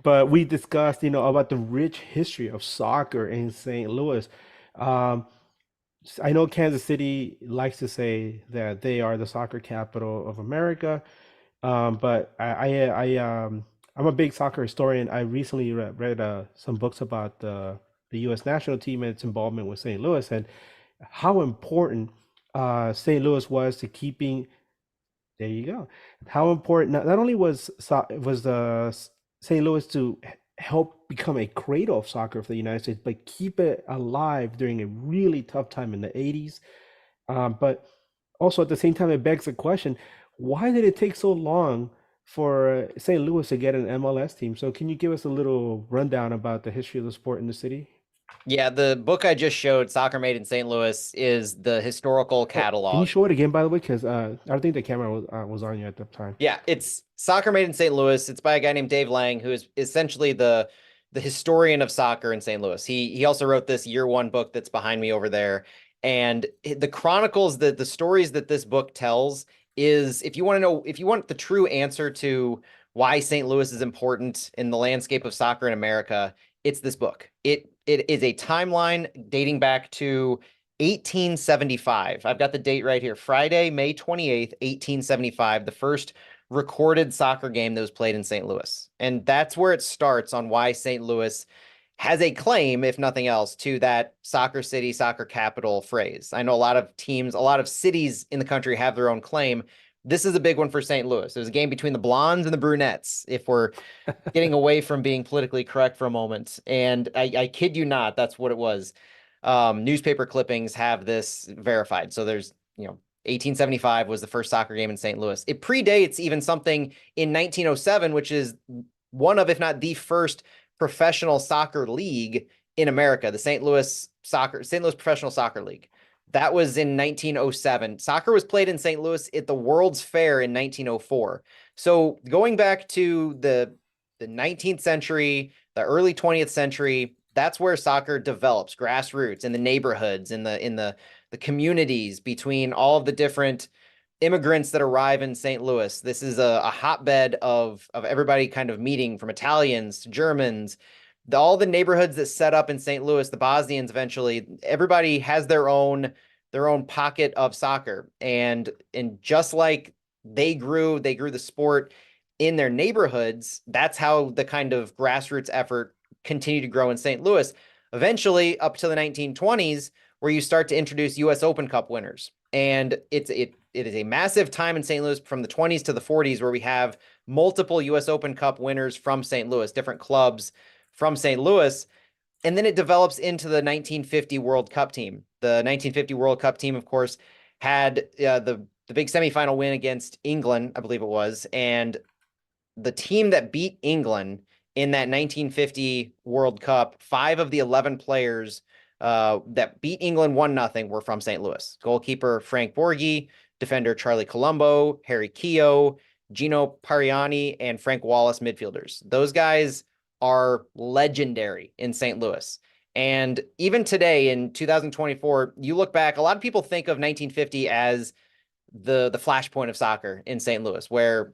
But we discussed, about the rich history of soccer in St. Louis. I know Kansas City likes to say that they are the soccer capital of America, but I'm a big soccer historian. I recently read some books about the U.S. national team and its involvement with St. Louis, and how important St. Louis was to keeping. There you go. How important not only was the St. Louis to help become a cradle of soccer for the United States, but keep it alive during a really tough time in the 80s. But also at the same time, it begs the question, why did it take so long for St. Louis to get an MLS team? So can you give us a little rundown about the history of the sport in the city? Yeah, the book I just showed, Soccer Made in St. Louis, is the historical catalog. Can you show it again, by the way? Because I don't think the camera was on you at the time. Yeah, it's Soccer Made in St. Louis. It's by a guy named Dave Lang, who is essentially the historian of soccer in St. Louis. He also wrote this year one book that's behind me over there. And the chronicles, the stories that this book tells is, if you want the true answer to why St. Louis is important in the landscape of soccer in America, it's this book. It is a timeline dating back to 1875. I've got the date right here. Friday, May 28th, 1875, the first recorded soccer game that was played in St. Louis. And that's where it starts on why St. Louis has a claim, if nothing else, to that soccer city, soccer capital phrase. I know a lot of teams, a lot of cities in the country have their own claim. This is a big one for St. Louis. It was a game between the Blondes and the Brunettes, if we're getting away from being politically correct for a moment. And I kid you not, that's what it was. Newspaper clippings have this verified. So there's, 1875 was the first soccer game in St. Louis. It predates even something in 1907, which is one of, if not the first professional soccer league in America, the St. Louis Professional Soccer League. That was in 1907. Soccer was played in St. Louis at the World's Fair in 1904. So going back to the 19th century, the early 20th century, that's where soccer develops, grassroots, in the neighborhoods, in the communities, between all of the different immigrants that arrive in St. Louis. This is a hotbed of everybody kind of meeting, from Italians to Germans. All the neighborhoods that set up in St. Louis, the Bosnians eventually, everybody has their own pocket of soccer. And just like they grew the sport in their neighborhoods, that's how the kind of grassroots effort continued to grow in St. Louis, eventually up to the 1920s, where you start to introduce U.S. Open Cup winners. And it is a massive time in St. Louis from the 20s to the 40s, where we have multiple U.S. Open Cup winners from St. Louis, different clubs from St. Louis. And then it develops into the 1950 World Cup team. The 1950 World Cup team, of course, had the big semifinal win against England, I believe it was. And the team that beat England in that 1950 World Cup, 5 of the 11 players that beat England 1-0 were from St. Louis. Goalkeeper Frank Borghi, defender Charlie Colombo, Harry Keogh, Gino Pariani, and Frank Wallace, midfielders. Those guys are legendary in St. Louis. And even today in 2024, you look back, a lot of people think of 1950 as the flashpoint of soccer in St. Louis, where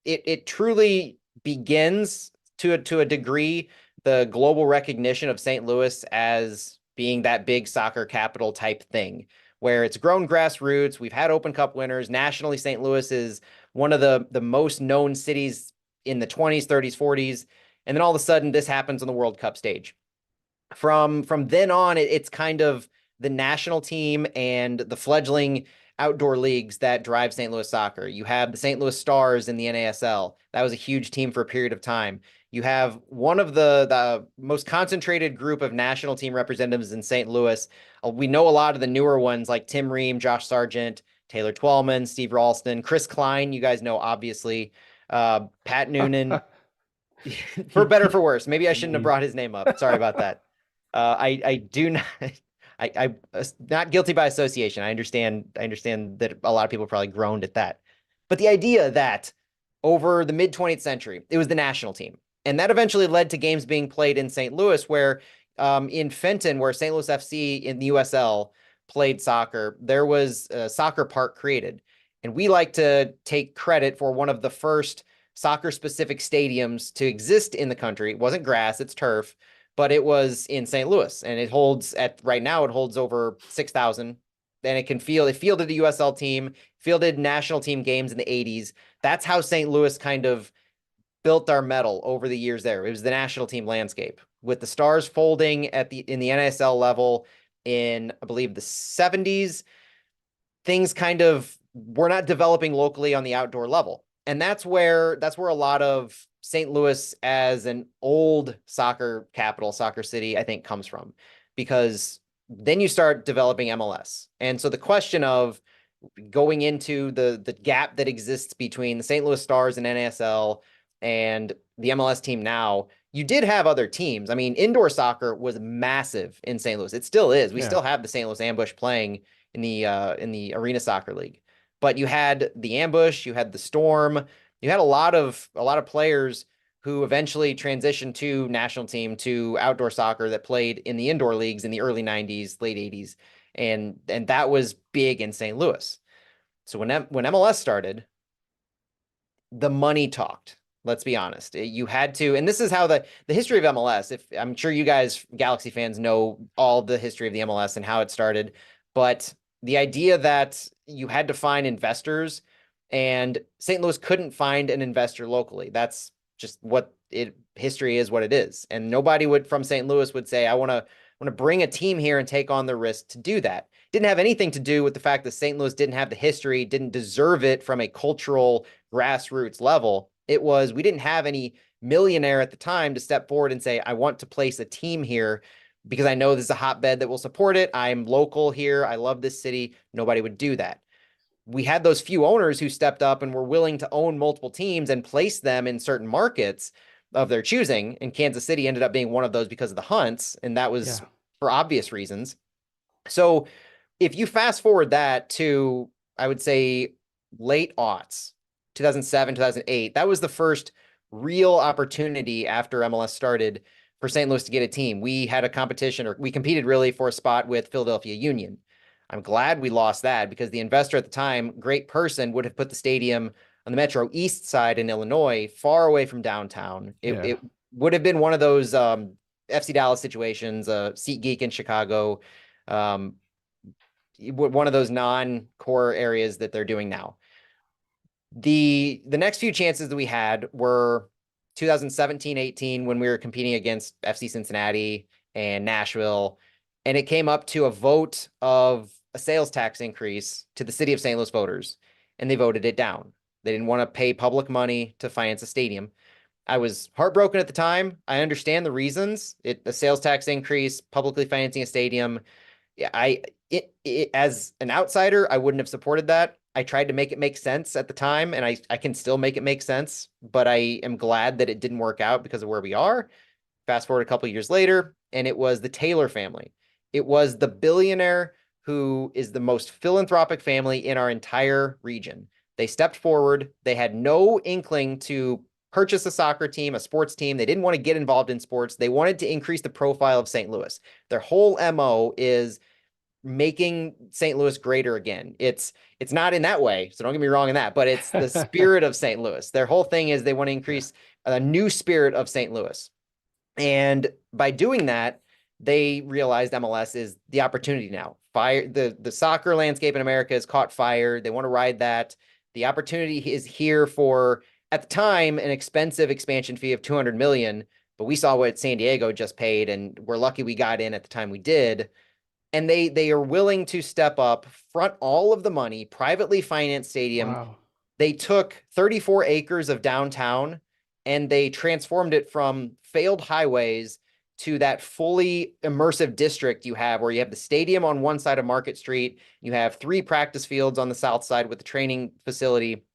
it truly begins to a degree the global recognition of St. Louis as being that big soccer capital type thing, where it's grown grassroots. We've had Open Cup winners. Nationally, St. Louis is one of the most known cities in the 20s, 30s, 40s. And then all of a sudden, this happens on the World Cup stage. From then on, it's kind of the national team and the fledgling outdoor leagues that drive St. Louis soccer. You have the St. Louis Stars in the NASL. That was a huge team for a period of time. You have one of the most concentrated group of national team representatives in St. Louis. We know a lot of the newer ones like Tim Ream, Josh Sargent, Taylor Twellman, Steve Ralston, Chris Klein, you guys know, obviously, Pat Noonan, for better or for worse. Maybe I shouldn't have brought his name up. Sorry about that. I do not... I'm not guilty by association. I understand that a lot of people probably groaned at that. But the idea that over the mid 20th century, it was the national team. And that eventually led to games being played in St. Louis, where in Fenton, where St. Louis FC in the USL played soccer, there was a soccer park created. And we like to take credit for one of the first soccer-specific stadiums to exist in the country. It wasn't grass, it's turf. But it was in St. Louis, and it holds right now it holds over 6,000, and it fielded the USL team, fielded national team games in the 80s. That's how St. Louis kind of built our medal over the years there. It was the national team landscape with the Stars folding in the NASL level in, I believe, the 70s. Things kind of were not developing locally on the outdoor level. And that's where a lot of St. Louis as an old soccer capital, soccer city, I think comes from, because then you start developing MLS. And so the question of going into the gap that exists between the St. Louis Stars and NASL and the MLS team now, you did have other teams. I mean, indoor soccer was massive in St. Louis. It still is. We still have the St. Louis Ambush playing in the Arena Soccer League. But you had the Ambush, you had the Storm, you had a lot of players who eventually transitioned to national team, to outdoor soccer, that played in the indoor leagues in the early 90s, late 80s. And that was big in St. Louis. So when MLS started, the money talked. Let's be honest. You had to, and this is how the history of MLS, if I'm sure you guys Galaxy fans know all the history of the MLS and how it started, but the idea that you had to find investors, and St. Louis couldn't find an investor locally. That's just what history is, what it is. And nobody from St. Louis would say, I want to bring a team here and take on the risk to do that. Didn't have anything to do with the fact that St. Louis didn't have the history, didn't deserve it from a cultural grassroots level. It was, we didn't have any millionaire at the time to step forward and say, I want to place a team here because I know this is a hotbed that will support it. I'm local here. I love this city. Nobody would do that. We had those few owners who stepped up and were willing to own multiple teams and place them in certain markets of their choosing. And Kansas City ended up being one of those because of the Hunts. And that was for obvious reasons. So if you fast forward that to, I would say, late aughts, 2007, 2008, that was the first real opportunity after MLS started for St. Louis to get a team. We had a competition, or we competed really for a spot with Philadelphia Union. I'm glad we lost that, because the investor at the time, great person, would have put the stadium on the Metro East side in Illinois, far away from downtown. It would have been one of those FC Dallas situations, SeatGeek in Chicago, one of those non-core areas that they're doing now. The next few chances that we had were 2017-18, when we were competing against FC Cincinnati and Nashville, and it came up to a vote of a sales tax increase to the city of St. Louis voters, and they voted it down. They didn't want to pay public money to finance a stadium. I was heartbroken at the time. I understand the reasons. The sales tax increase, publicly financing a stadium. Yeah, as an outsider, I wouldn't have supported that. I tried to make it make sense at the time, and I can still make it make sense, but I am glad that it didn't work out because of where we are. Fast forward a couple years later, and it was the Taylor family. It was the billionaire who is the most philanthropic family in our entire region. They stepped forward. They had no inkling to purchase a soccer team, a sports team. They didn't want to get involved in sports. They wanted to increase the profile of St. Louis. Their whole MO is making St. Louis greater again. It's not in that way, so don't get me wrong in that, but it's the spirit of St. Louis. Their whole thing is they want to increase a new spirit of St. Louis. And by doing that, they realized MLS is the opportunity now. The soccer landscape in America has caught fire. They want to ride that. The opportunity is here for, at the time, an expensive expansion fee of $200 million, but we saw what San Diego just paid, and we're lucky we got in at the time we did. And they are willing to step up, front all of the money, privately financed stadium. Wow. They took 34 acres of downtown and they transformed it from failed highways to that fully immersive district you have, where you have the stadium on one side of Market Street, you have 3 practice fields on the south side with the training facility.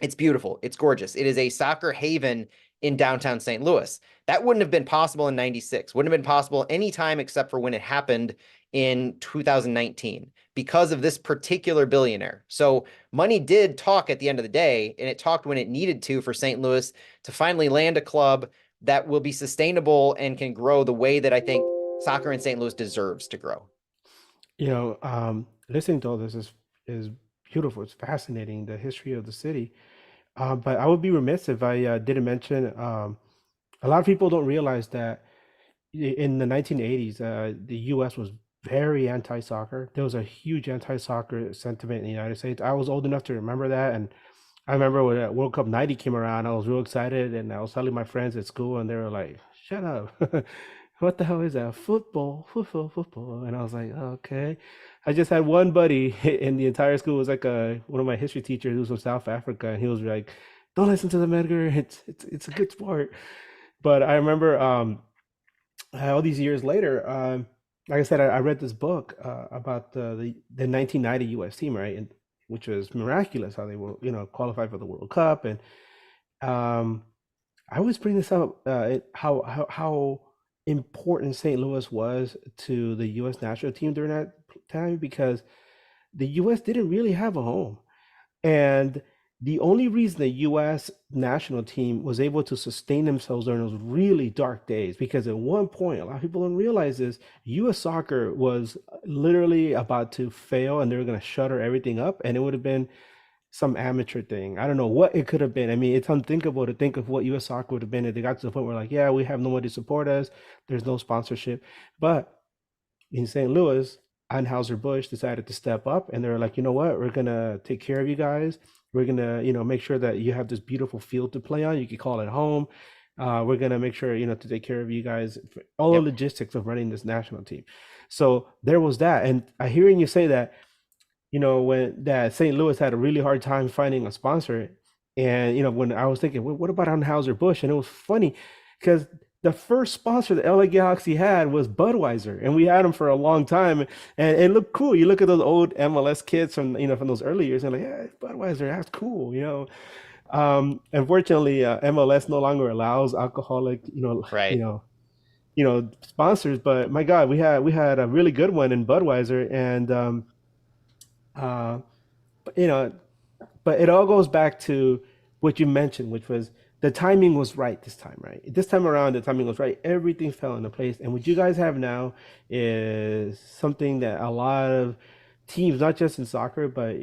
It's beautiful. It's gorgeous. It is a soccer haven in downtown St. Louis. That wouldn't have been possible in 96. Wouldn't have been possible any time except for when it happened in 2019 because of this particular billionaire. So money did talk at the end of the day, and it talked when it needed to for St. Louis to finally land a club that will be sustainable and can grow the way that I think soccer in St. Louis deserves to grow. Listening to all this is beautiful. It's fascinating, the history of the city. But I would be remiss if I didn't mention, a lot of people don't realize that in the 1980s, the U.S. was very anti-soccer. There was a huge anti-soccer sentiment in the United States. I was old enough to remember that, and I remember when World Cup 90 came around, I was real excited, and I was telling my friends at school, and they were like, shut up. What the hell is that? Football. And I was like, okay. I just had one buddy in the entire school. It was like one of my history teachers who was from South Africa, and he was like, don't listen to them, Edgar. It's a good sport. But I remember all these years later, like I said, I read this book about the 1990 U.S. team, right? And which was miraculous how they were, qualified for the World Cup. And I always bring this up, how important St. Louis was to the U.S. national team during that time, because the U.S. didn't really have a home. And the only reason the U.S. national team was able to sustain themselves during those really dark days, because at one point, a lot of people don't realize this, U.S. soccer was literally about to fail and they were going to shutter everything up, and it would have been some amateur thing. I don't know what it could have been. I mean, it's unthinkable to think of what U.S. soccer would have been if they got to the point where, like, yeah, we have nobody to support us, there's no sponsorship. But in St. Louis, Anheuser-Busch decided to step up, and they were like, you know what, we're going to take care of you guys. We're going to, make sure that you have this beautiful field to play on. You can call it home. We're going to make sure, to take care of you guys, for all the logistics of running this national team. So there was that. And I hearing you say that, when that St. Louis had a really hard time finding a sponsor. And, when I was thinking, well, what about Anheuser-Busch? And it was funny because the first sponsor the LA Galaxy had was Budweiser, and we had them for a long time, and it looked cool. You look at those old MLS kids from from those early years, and like, yeah, Budweiser, that's cool, Unfortunately, MLS no longer allows alcoholic, Right. Sponsors. But my God, we had a really good one in Budweiser, and but it all goes back to what you mentioned, which was the timing was right this time, right? This time around, the timing was right. Everything fell into place. And what you guys have now is something that a lot of teams, not just in soccer, but,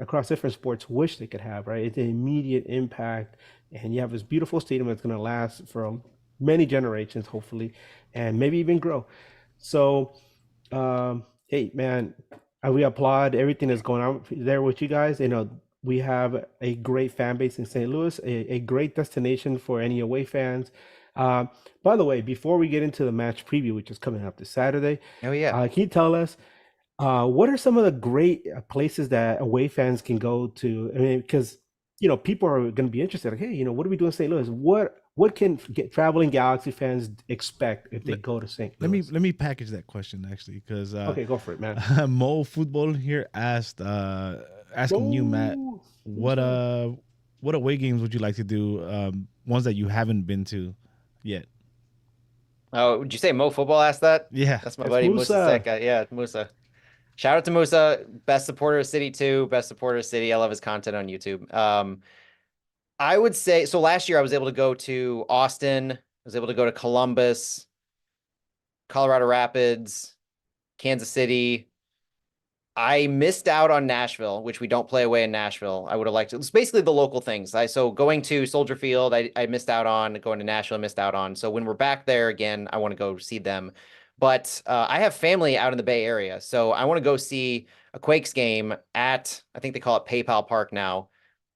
across different sports, wish they could have, right? It's an immediate impact. And you have this beautiful stadium that's going to last for many generations, hopefully, and maybe even grow. So, hey, man, we applaud everything that's going on there with you guys. We have a great fan base in St. Louis, a great destination for any away fans. By the way, before we get into the match preview, which is coming up this Saturday, can you tell us what are some of the great places that away fans can go to? I mean, because people are going to be interested. Like, hey, what do we do in St. Louis? What what can traveling Galaxy fans expect if they Let, go to St. let me Louis? let me package that question actually, because Okay, go for it, man. Mo Football here asked asking you, Matt, Yo, what what away games would you like to do? Ones that you haven't been to yet. Oh, would you say Mo Football asked that? Yeah. That's my it's buddy Musa Musa. Seka. Yeah, Musa. Shout out to Musa, best supporter of City too, best supporter of City. I love his content on YouTube. I would say so. Last year, I was able to go to Austin. I was able to go to Columbus, Colorado Rapids, Kansas City. I missed out on Nashville, which we don't play away in Nashville. I would have liked to. It's basically the local things. So going to Soldier Field, I missed out on. Going to Nashville, I missed out on. So when we're back there again, I want to go see them. But I have family out in the Bay Area, so I want to go see a Quakes game at, I think they call it PayPal Park now,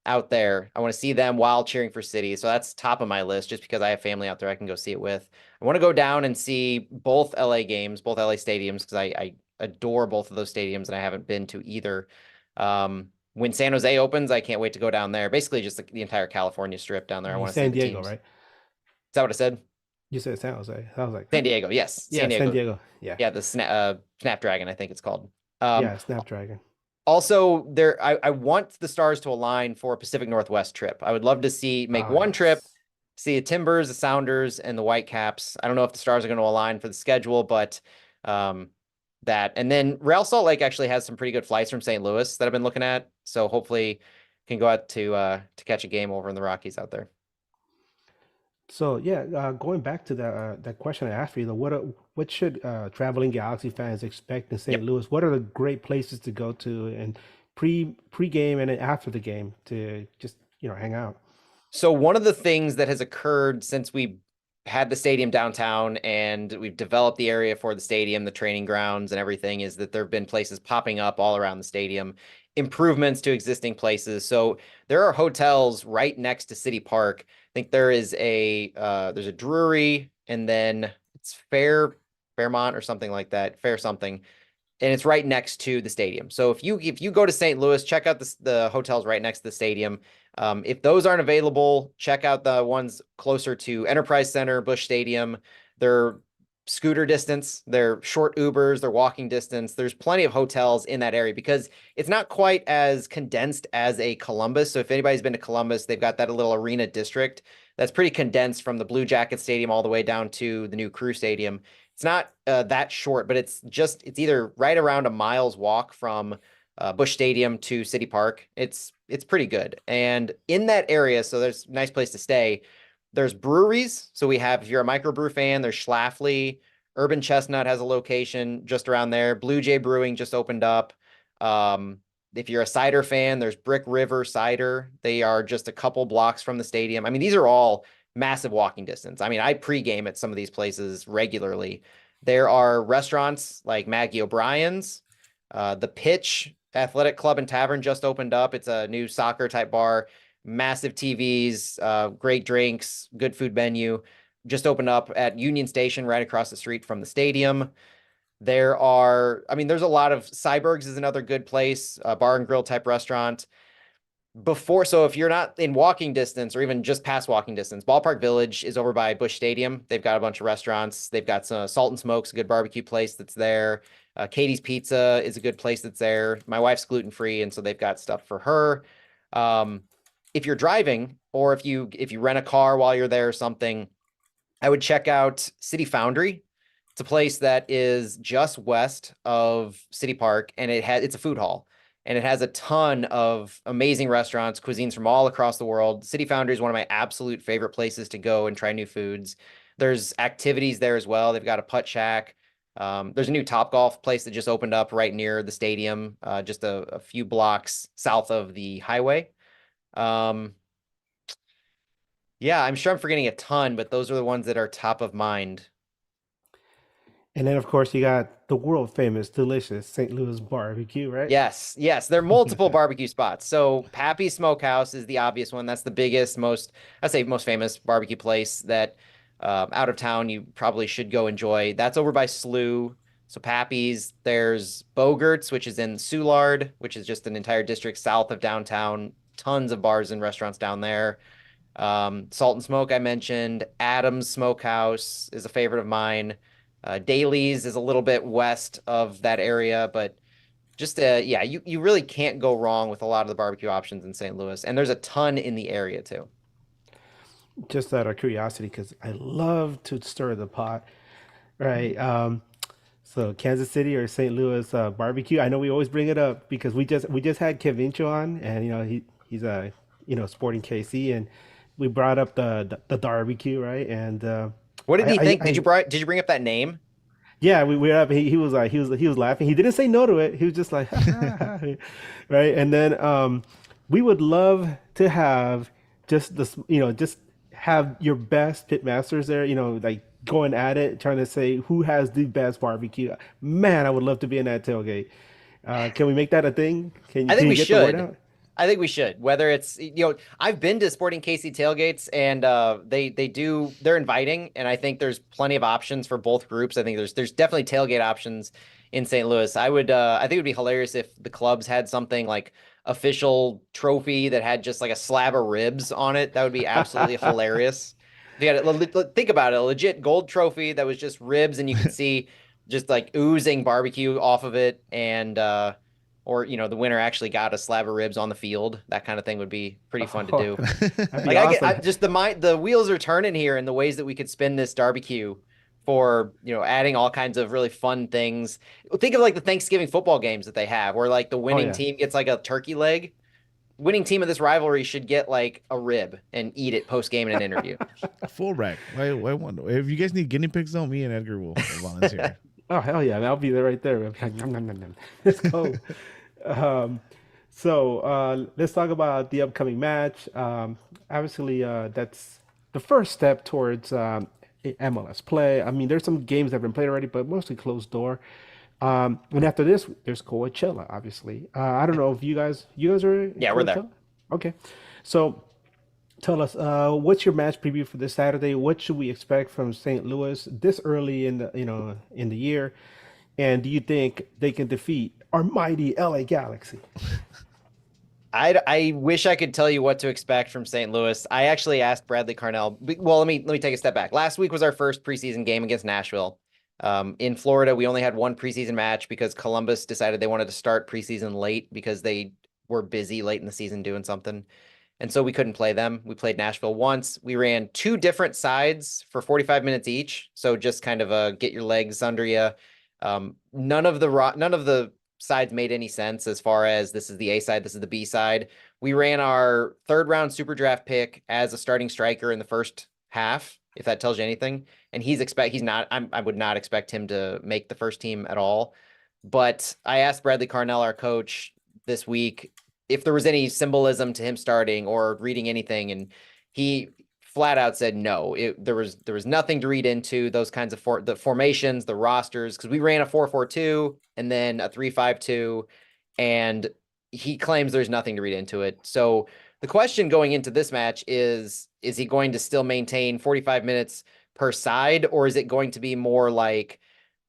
out there. I want to see them while cheering for City. So that's top of my list just because I have family out there I can go see it with. I want to go down and see both LA games, both LA stadiums, because I adore both of those stadiums and I haven't been to either. When San Jose opens, I can't wait to go down there. Basically, just the entire California strip down there. I want to see San the Diego, teams. right? Is that what I said? You said San Jose. I was like, San huh? Diego. Yes, Yeah, San San Diego. Diego. Yeah, Yeah, the Snapdragon, I think it's called. Um, yeah, Snapdragon. Also, I want the stars to align for a Pacific Northwest trip. I would love to make Ah, one trip, yes. see the Timbers, the Sounders, and the Whitecaps. I don't know if the stars are going to align for the schedule, but that. And then Real Salt Lake actually has some pretty good flights from St. Louis that I've been looking at. So hopefully can go out to catch a game over in the Rockies out there. So yeah, going back to that question I asked you, though, what should traveling Galaxy fans expect in St. Yep. Louis? What are the great places to go to and pre-game and then after the game to just hang out? So one of the things that has occurred since we had the stadium downtown and we've developed the area for the stadium, the training grounds and everything is that there have been places popping up all around the stadium, improvements to existing places. So there are hotels right next to City Park. I think there's a Drury and then it's Fairmont or something like that, Fair something, and it's right next to the stadium. So if you go to St. Louis, check out the hotels right next to the stadium. If those aren't available, check out the ones closer to Enterprise Center, Busch Stadium. They're scooter distance, they're short Ubers, they're walking distance. There's plenty of hotels in that area because it's not quite as condensed as a Columbus. So if anybody's been to Columbus, they've got that little arena district that's pretty condensed from the Blue Jacket Stadium all the way down to the new Crew Stadium. It's not that short, but it's either right around a mile's walk from Busch Stadium to City Park. It's pretty good. And in that area, so there's a nice place to stay. There's breweries. So we have, if you're a microbrew fan, there's Schlafly. Urban Chestnut has a location just around there. Blue Jay Brewing just opened up. If you're a cider fan, there's Brick River Cider. They are just a couple blocks from the stadium. I mean, these are all massive walking distance. I mean, I pregame at some of these places regularly. There are restaurants like Maggie O'Brien's. The Pitch Athletic Club and Tavern just opened up. It's a new soccer type bar, massive TVs, great drinks, good food menu. Just opened up at Union Station right across the street from the stadium. There's a lot of Cybergs is another good place, a bar and grill type restaurant. So if you're not in walking distance or even just past walking distance, Ballpark Village is over by Busch Stadium. They've got a bunch of restaurants. They've got some Salt and Smokes, a good barbecue place that's there. Katie's Pizza is a good place that's there. My wife's gluten-free, and so they've got stuff for her. If you're driving or if you rent a car while you're there or something, I would check out City Foundry. It's a place that is just west of City Park, and it's a food hall. And it has a ton of amazing restaurants, cuisines from all across the world. City Foundry is one of my absolute favorite places to go and try new foods. There's activities there as well. They've got a putt shack. There's a new Topgolf place that just opened up right near the stadium, just a few blocks south of the highway. Yeah, I'm sure I'm forgetting a ton, but those are the ones that are top of mind. And then of course you got the world famous, delicious St. Louis barbecue, right? Yes, there are multiple barbecue spots. So Pappy's Smokehouse is the obvious one. That's the biggest, most famous barbecue place that out of town you probably should go enjoy. That's over by SLU. So Pappy's. There's Bogert's, which is in Soulard, which is just an entire district south of downtown. Tons of bars and restaurants down there. Salt and Smoke, I mentioned. Adams Smokehouse is a favorite of mine. Daly's is a little bit west of that area, but just yeah, you really can't go wrong with a lot of the barbecue options in St. Louis, and there's a ton in the area too. Just out of curiosity, because I love to stir the pot, right? So Kansas City or St. Louis barbecue. I know we always bring it up because we just had Kevincho on, and he's a sporting KC, and we brought up the barbecue, right? And What did he think? I Did you bring up that name? yeah, we were up. He was like he was laughing. He didn't say no to it. He was just like right. And then we would love to have just this, just have your best pit masters there. Like going at it, trying to say who has the best barbecue. Man, I would love to be in that tailgate. Can we make that a thing? I think Can we you get the word should. out? I think we should. Whether it's I've been to Sporting KC tailgates, and they're inviting, and I think there's plenty of options for both groups. I think there's definitely tailgate options in St. Louis. I think it would be hilarious if the clubs had something like official trophy that had just like a slab of ribs on it. That would be absolutely hilarious. Think about it, a legit gold trophy that was just ribs, and you could see just like oozing barbecue off of it, and or the winner actually got a slab of ribs on the field. That kind of thing would be pretty fun to do. That'd be Like awesome. just the wheels are turning here in the ways that we could spin this barbecue for, adding all kinds of really fun things. Think of like the Thanksgiving football games that they have, where like the Oh winning yeah. team gets like a turkey leg. Winning team of this rivalry should get like a rib and eat it post game in an interview. A full rack. Why one? If you guys need guinea pigs, though, me and Edgar will volunteer. Oh hell yeah, I'll be there right there. I'll be like, nom, nom, nom, nom. Let's go. Um, so let's talk about the upcoming match. Obviously, that's the first step towards MLS play. I mean, there's some games that have been played already, but mostly closed door. And after this, there's Coachella, obviously. I don't know if you guys are in Yeah, we're there. Coachella. Okay, so tell us, what's your match preview for this Saturday? What should we expect from St. Louis this early in the year? And do you think they can defeat our mighty LA Galaxy? I wish I could tell you what to expect from St. Louis. I actually asked Bradley Carnell. Well, let me take a step back. Last week was our first preseason game against Nashville. In Florida, we only had one preseason match because Columbus decided they wanted to start preseason late because they were busy late in the season doing something. And so we couldn't play them. We played Nashville once. We ran two different sides for 45 minutes each. So just kind of get your legs under you. None of the sides made any sense as far as this is the A side, this is the B side. We ran our third round super draft pick as a starting striker in the first half, if that tells you anything. And I would not expect him to make the first team at all. But I asked Bradley Carnell, our coach, this week if there was any symbolism to him starting or reading anything, and he flat out said no. There was nothing to read into those kinds of the formations, the rosters, because we ran a 4-4-2 and then a 3-5-2, and he claims there's nothing to read into it. So the question going into this match is he going to still maintain 45 minutes per side, or is it going to be more like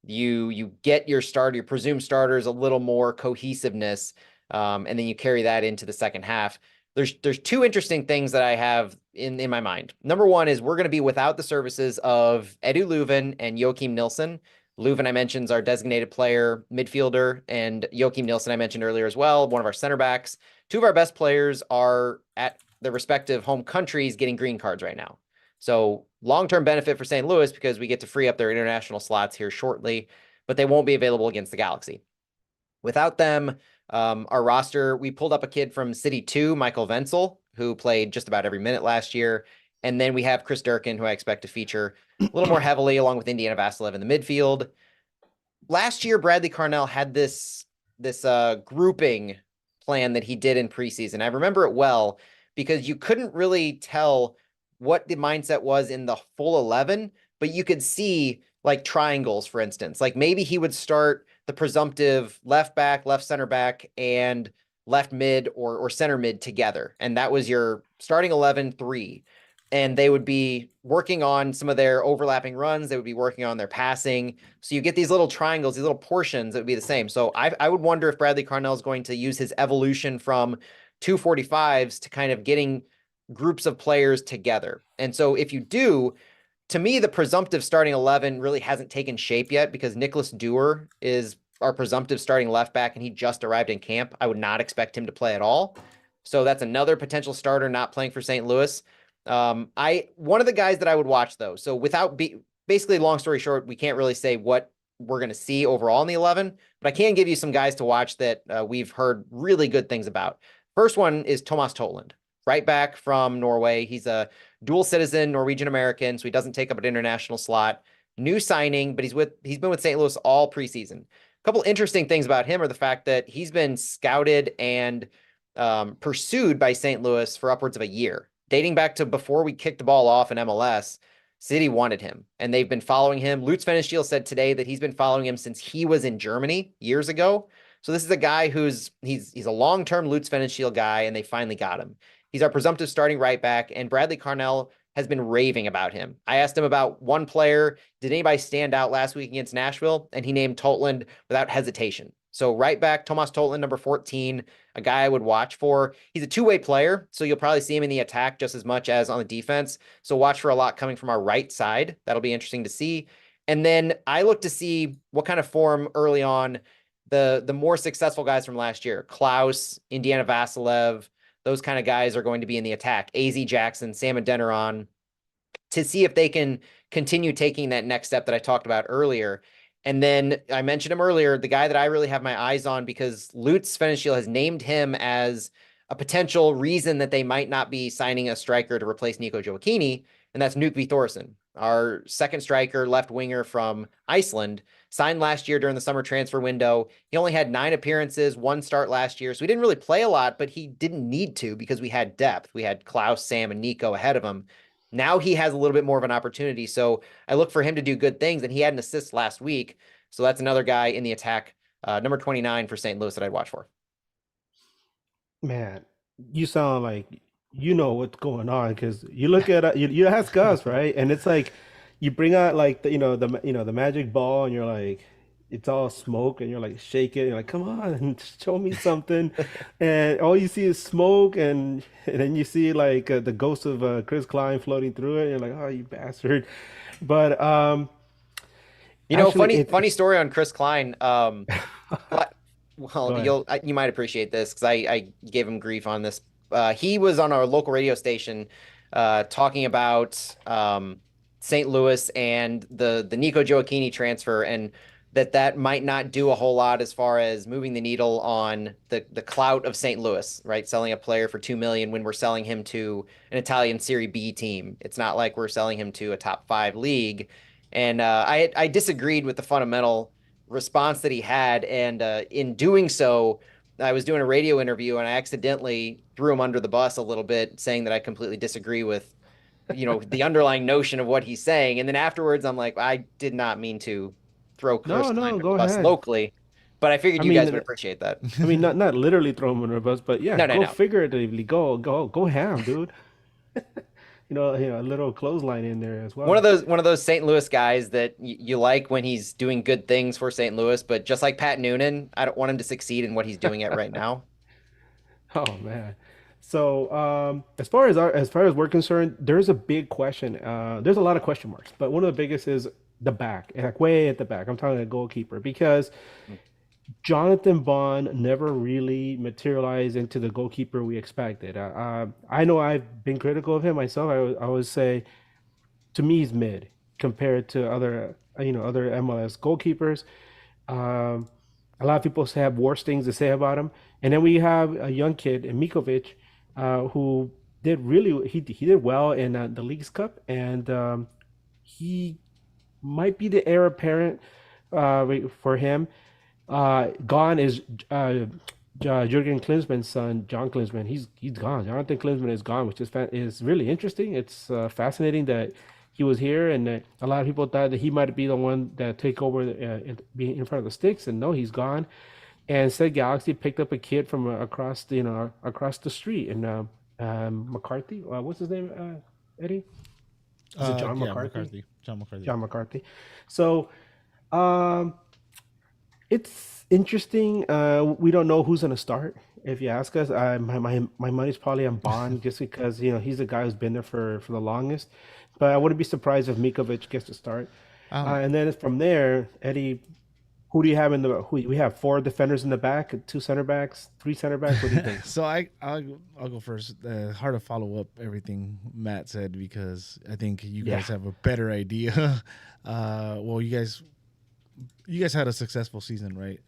you get your presumed starters a little more cohesiveness, and then you carry that into the second half? There's two interesting things that I have in my mind. Number one is we're going to be without the services of Edu Leuven and Joachim Nilsson. Leuven, I mentioned, is our designated player, midfielder, and Joachim Nilsson I mentioned earlier as well, one of our center backs. Two of our best players are at their respective home countries getting green cards right now. So long-term benefit for St. Louis because we get to free up their international slots here shortly, but they won't be available against the Galaxy. Without them, our roster, we pulled up a kid from City 2, Michael Wenzel, who played just about every minute last year. And then we have Chris Durkin, who I expect to feature a little more heavily, along with Indiana Vassilev in the midfield. Last year, Bradley Carnell had this grouping plan that he did in preseason. I remember it well because you couldn't really tell what the mindset was in the full 11, but you could see like triangles, for instance. Like maybe he would start the presumptive left back, left center back, and left mid or center mid together. And that was your starting 11-3. And they would be working on some of their overlapping runs. They would be working on their passing. So you get these little triangles, these little portions that would be the same. So I would wonder if Bradley Carnell is going to use his evolution from 245s to kind of getting groups of players together. And so if you do, to me, the presumptive starting 11 really hasn't taken shape yet because Nicholas Dewar is our presumptive starting left back and he just arrived in camp. I would not expect him to play at all. So that's another potential starter not playing for St. Louis. One of the guys that I would watch though, so basically long story short, we can't really say what we're going to see overall in the 11, but I can give you some guys to watch that we've heard really good things about. First one is Tomas Totland, right back from Norway. He's a dual citizen, Norwegian American, so he doesn't take up an international slot. New signing, but he's been with St. Louis all preseason. A couple interesting things about him are the fact that he's been scouted and pursued by St. Louis for upwards of a year, dating back to before we kicked the ball off in MLS. City wanted him, and they've been following him. Lutz Pfannenstiel said today that he's been following him since he was in Germany years ago. So this is a guy he's a long-term Lutz Pfannenstiel guy, and they finally got him. He's our presumptive starting right back, and Bradley Carnell has been raving about him. I asked him about one player. Did anybody stand out last week against Nashville? And he named Totland without hesitation. So right back, Tomas Totland, number 14, a guy I would watch for. He's a two-way player, so you'll probably see him in the attack just as much as on the defense. So watch for a lot coming from our right side. That'll be interesting to see. And then I look to see what kind of form early on the more successful guys from last year, Klaus, Indiana Vasilev, those kind of guys are going to be in the attack. AZ Jackson, Sam Adeniran, to see if they can continue taking that next step that I talked about earlier. And then I mentioned him earlier, the guy that I really have my eyes on because Lutz Pfannenstiel has named him as a potential reason that they might not be signing a striker to replace Nico Gioacchini, and that's Knut Thorsen, our second striker, left winger from Iceland, signed last year during the summer transfer window. He only had 9 appearances, 1 start last year, so he didn't really play a lot, but he didn't need to because we had depth. We had Klaus, Sam, and Nico ahead of him. Now he has a little bit more of an opportunity. So I look for him to do good things, and he had an assist last week. So that's another guy in the attack, number 29 for St. Louis that I'd watch for. Man, you sound like you know what's going on because you look at you ask us, right? And it's like you bring out like the magic ball, and you're like, it's all smoke, and you're like, shake it. You're like, come on, show me something. And all you see is smoke, and then you see like the ghost of Chris Klein floating through it. And you're like, oh, you bastard. But actually, funny story on Chris Klein. You might appreciate this because I gave him grief on this. He was on our local radio station talking about St. Louis and the Nico Gioacchini transfer, and that might not do a whole lot as far as moving the needle on the clout of St. Louis, right? Selling a player for $2 million when we're selling him to an Italian Serie B team. It's not like we're selling him to a top 5 league. And I disagreed with the fundamental response that he had. And in doing so, I was doing a radio interview and I accidentally threw him under the bus a little bit, saying that I completely disagree with, the underlying notion of what he's saying. And then afterwards, I'm like, I did not mean to throw Chris Klein under the bus locally, but I figured you guys would appreciate that. I mean, not literally throw him under the bus, but yeah, no. Figuratively, go ham, dude. A little clothesline in there as well. One of those St. Louis guys that you like when he's doing good things for St. Louis, but just like Pat Noonan, I don't want him to succeed in what he's doing at right now. Oh man. So as far as we're concerned, there's a big question. There's a lot of question marks, but one of the biggest is the back, like way at the back. I'm talking a goalkeeper because Jonathan Bond never really materialized into the goalkeeper we expected. I know I've been critical of him myself. I would say, to me, he's mid compared to other MLS goalkeepers. A lot of people have worse things to say about him. And then we have a young kid, Mikovic, who did did well in the Leagues Cup, and he might be the heir apparent for him. Gone is Jurgen Klinsmann's son, John Klinsmann. He's gone. Jonathan Klinsmann is gone, which is really interesting. It's fascinating that he was here, and a lot of people thought that he might be the one that take over, be in front of the sticks. And no, he's gone. And instead, Galaxy picked up a kid from across the street, and McCarthy. What's his name? Eddie? Is it John McCarthy? John McCarthy. John McCarthy. So, It's interesting. We don't know who's gonna start. If you ask us, my money's probably on Bond just because he's the guy who's been there for the longest. But I wouldn't be surprised if Mikovic gets to start. Um, And then from there, Eddie, who do you have in the? Who we have four defenders in the back, two center backs, three center backs. What do you think? so I'll go first. Hard to follow up everything Matt said because I think you Yeah, guys have a better idea. Well, you guys had a successful season, right?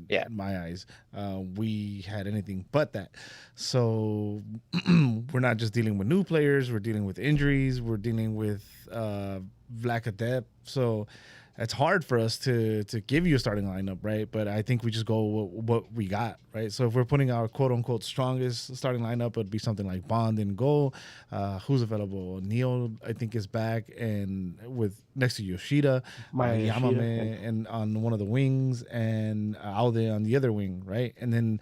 Yeah. In my eyes, we had anything but that. So we're not just dealing with new players; we're dealing with injuries. We're dealing with lack of depth. So it's hard for us to give you a starting lineup, right? But I think we just go what we got, right? So if we're putting our quote unquote strongest starting lineup, it'd be something like Bond in goal. Who's available? Neil, I think, is back, and with next to Yoshida, my Yoshida. Yamame, and on one of the wings, and Alde on the other wing, right? And then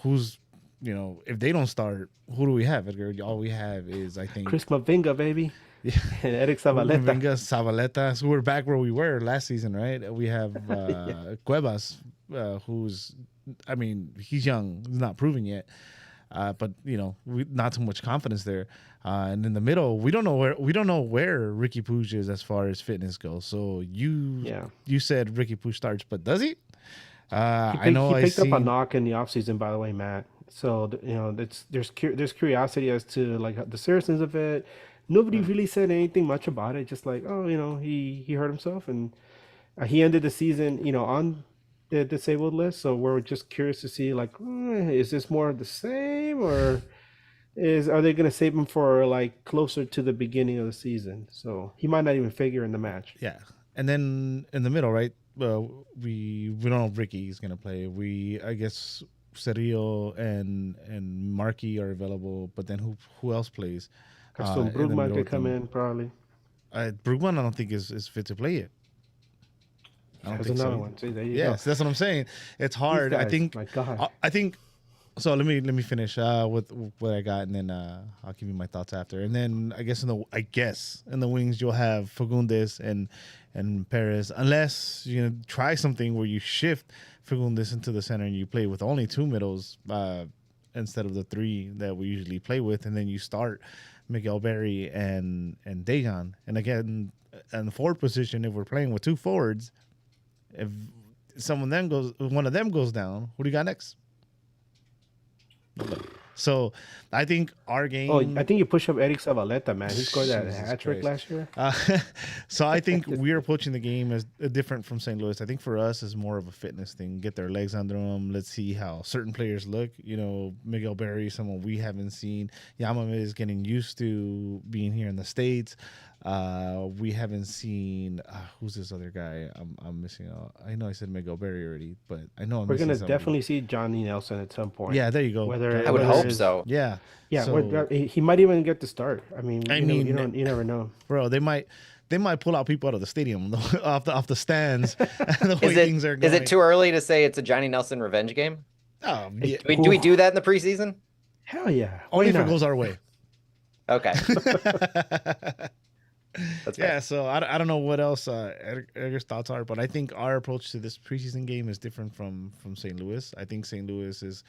who's if they don't start, who do we have, Edgar? All we have is, I think, Chris Mavinga, baby, yeah, and Eric Zavaleta. Venga, Zavaleta. So we're back where we were last season, right? We have Yeah. Cuevas, who's, I mean, he's young, he's not proven yet, but not too much confidence there. And in the middle, we don't know where Ricky Puig is as far as fitness goes. So Yeah. you said Ricky Puig starts, but does he? He I know I picked up a seen. knock in the offseason, by the way, Matt. So there's curiosity as to like the seriousness of it. Nobody really said anything much about it. Just like, oh, he hurt himself, and he ended the season, on the disabled list. So we're just curious to see, like, is this more of the same, or are they going to save him for like closer to the beginning of the season? So he might not even figure in the match. Yeah, and then in the middle, right? We don't know if Ricky's gonna play. I guess Cerillo and Markey are available, but then who else plays? Custom In the Brugman middle could with come them, in probably. Brugman, I don't think is fit to play yet. I don't Has think so another either. one. See, there you go. Yes, that's what I'm saying. It's These hard. I guys, think. my God. I think. So let me finish with what I got, and then I'll give you my thoughts after. And then I guess in the wings you'll have Fagundes and Perez, unless you try something where you shift Fagundes into the center and you play with only two middles instead of the three that we usually play with, and then you start Miguel Berry and Dagon. And again, in the forward position, if we're playing with two forwards, if one of them goes down, who do you got next? Nobody. So I think our Oh, I game. think you push up Eric Zavaleta, man. He scored that Jesus hat trick Christ. last year. Uh, so I think we're approaching the game as different from St. Louis. I think for us is more of a fitness thing. Get their legs under them. Let's see how certain players look. Miguel Berry, someone we haven't seen. Yamame is getting used to being here in the States. We haven't seen who's this other guy? I'm missing out. I know I said Miguel Berry already, but I know I'm We're missing gonna somebody. definitely see Johnny Nelson at some point. Yeah, there you go. Whether I would whether hope it's- so. Yeah. Yeah, So, he might even get the start. I mean, I mean, you never know. bro, they might pull out people out of the stadium off the stands. The way Is things are it going. too early to say it's a Johnny Nelson revenge game? Yeah. Do we do that in the preseason? Hell yeah. Only Why if it not? goes our way. Okay, that's Yeah, fair. so I don't know what else Edgar's thoughts are, but I think our approach to this preseason game is different from St. Louis. I think St. Louis is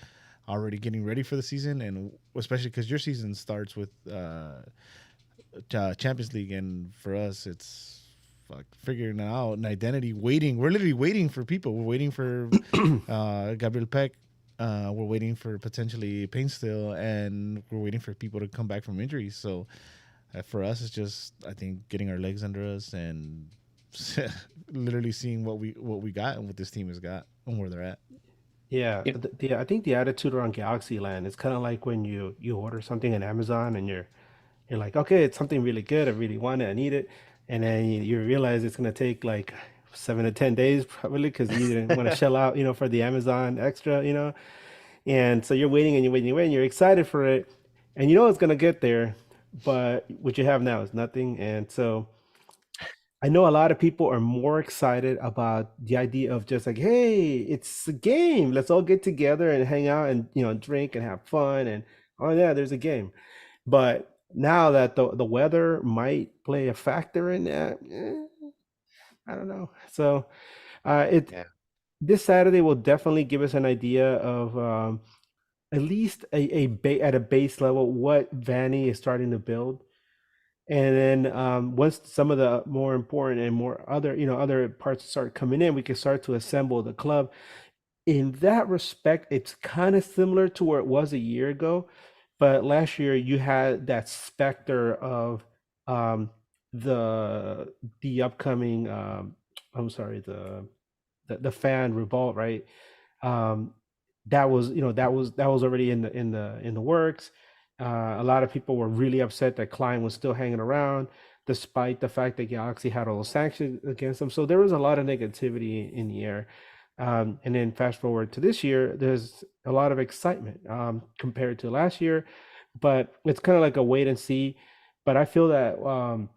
already getting ready for the season, and especially because your season starts with Champions League, and for us it's figuring it out an identity. Waiting, we're literally waiting for people. We're waiting for Gabriel Peck. We're waiting for potentially Pain Still, and we're waiting for people to come back from injuries. So for us, it's just I think getting our legs under us and literally seeing what we got and what this team has got and where they're at. Yeah, You- I think the attitude around Galaxy Land is kind of like when you order something on Amazon and you're like, okay, it's something really good. I really want it. I need it. And then you realize it's going to take like 7 to 10 days probably because you didn't want to shell out, for the Amazon extra. And so you're waiting and you're waiting, you're excited for it. And you know it's going to get there. But what you have now is nothing. And so I know a lot of people are more excited about the idea of just like, hey, it's a game. Let's all get together and hang out and drink and have fun. And oh yeah, there's a game. But now that the weather might play a factor in that, I don't know. So it Yeah. this Saturday will definitely give us an idea of at least at a base level what Vanny is starting to build. And then once some of the more important and more other, other parts start coming in, we can start to assemble the club. In that respect, it's kind of similar to where it was a year ago, but last year you had that specter of um, the upcoming I'm sorry, the fan revolt, right? Um, that was, that was already in the works. A lot of people were really upset that Klein was still hanging around, despite the fact that Galaxy had all those sanctions against them. So there was a lot of negativity in the air. And then fast forward to this year, there's a lot of excitement compared to last year, but it's kind of like a wait and see. But I feel that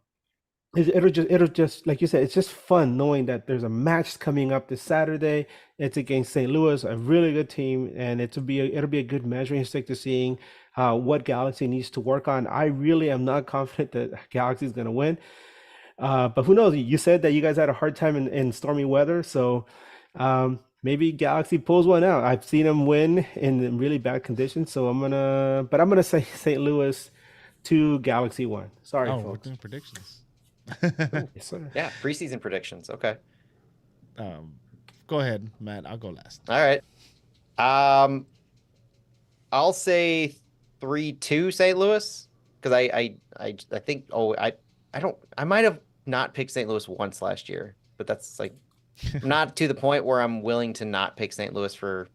it'll just like you said, it's just fun knowing that there's a match coming up this Saturday. It's against St. Louis, a really good team, and it'll be a good measuring stick to seeing what Galaxy needs to work on. I really am not confident that Galaxy is going to win, but who knows? You said that you guys had a hard time in stormy weather, so maybe Galaxy pulls one out. I've seen them win in really bad conditions, so I'm gonna say St. Louis 2, Galaxy 1. Sorry, we're folks. doing predictions. Yes, sir. Yeah, preseason predictions. Okay. Go ahead, Matt. I'll go last. All right. I'll say 3-2 St. Louis, because I think I might have not picked St. Louis once last year, but that's like not to the point where I'm willing to not pick St. Louis for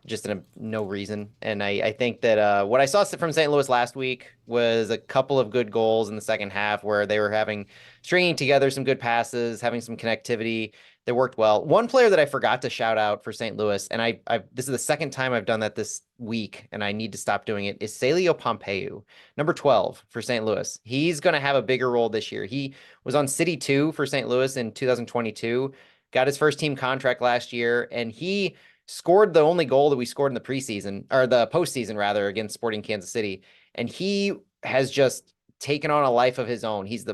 just no reason. And I think that what I saw from St. Louis last week was a couple of good goals in the second half where they were stringing together some good passes, having some connectivity that worked well. One player that I forgot to shout out for St. Louis, and this is the second time I've done that this week, and I need to stop doing it, is Celio Pompeu, number 12 for St. Louis. He's going to have a bigger role this year. He was on City 2 for St. Louis in 2022, got his first team contract last year, and he scored the only goal that we scored in the preseason, or the postseason rather, against Sporting Kansas City. And he has just taken on a life of his own. He's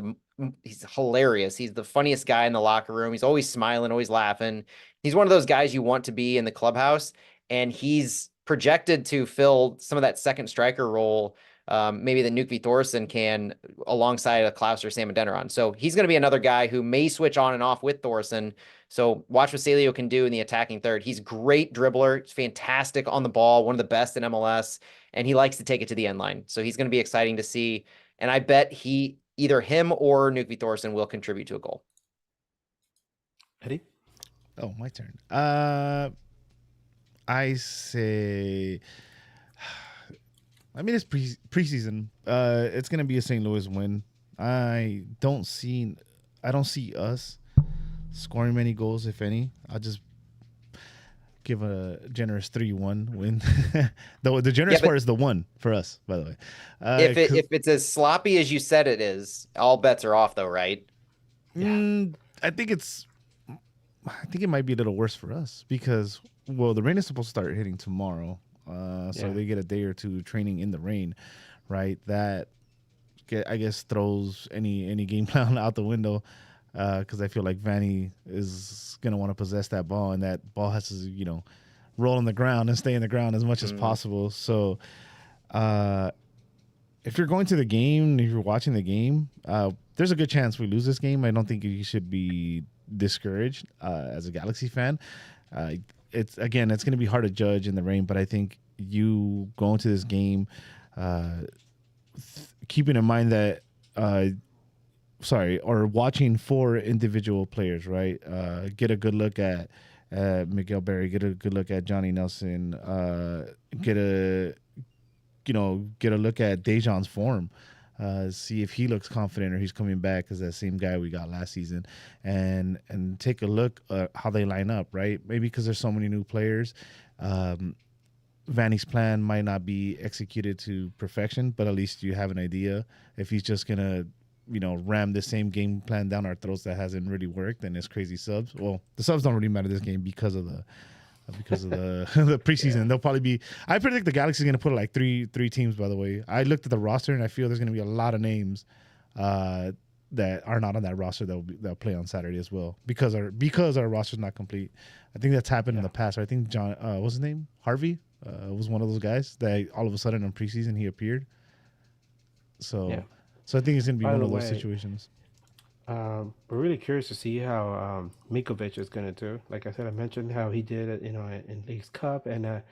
hilarious. He's the funniest guy in the locker room. He's always smiling, always laughing. He's one of those guys you want to be in the clubhouse. And he's projected to fill some of that second striker role, maybe that Knut Thorsen can, alongside a Klaus or Sam Adeniran. So he's going to be another guy who may switch on and off with Thorsen. So watch what Celio can do in the attacking third. He's great dribbler. He's fantastic on the ball, one of the best in MLS, and he likes to take it to the end line. So he's going to be exciting to see. And I bet either him or Knut Thorsen will contribute to a goal. Eddie? Oh, my turn. I say, I mean, it's preseason. It's going to be a St. Louis win. I don't see us scoring many goals, if any. I'll just give a generous 3-1 win. The generous part is the 1 for us, by the way. If it's as sloppy as you said it is, all bets are off, though, right? I think it might be a little worse for us because, well, the rain is supposed to start hitting tomorrow, so they get a day or two training in the rain, right? That I guess throws any game plan out the window. Because I feel like Vanny is going to want to possess that ball, and that ball has to, roll on the ground and stay in the ground as much as possible. So if you're going to the game, if you're watching the game, there's a good chance we lose this game. I don't think you should be discouraged as a Galaxy fan. It's going to be hard to judge in the rain, but I think you go into this game keeping in mind that watching 4 individual players, right? Get a good look at Miguel Berry, get a good look at Johnny Nelson, get a look at Dejan's form, see if he looks confident or he's coming back as that same guy we got last season, and take a look at how they line up, right? Maybe because there's so many new players, Vanny's plan might not be executed to perfection, but at least you have an idea. If he's just gonna ram the same game plan down our throats that hasn't really worked, and it's crazy subs. Well, the subs don't really matter this game because of the the preseason. Yeah. They'll probably be. I predict the Galaxy is going to put like three teams. By the way, I looked at the roster and I feel there's going to be a lot of names that that are not on that roster that'll play on Saturday as well because our roster's not complete. I think that's happened in the past. I think John, what's his name? Harvey was one of those guys that all of a sudden in preseason he appeared. So I think it's gonna be one of those situations. We're really curious to see how Mikovic is gonna do. Like I said, I mentioned how he did it, in Leagues Cup, and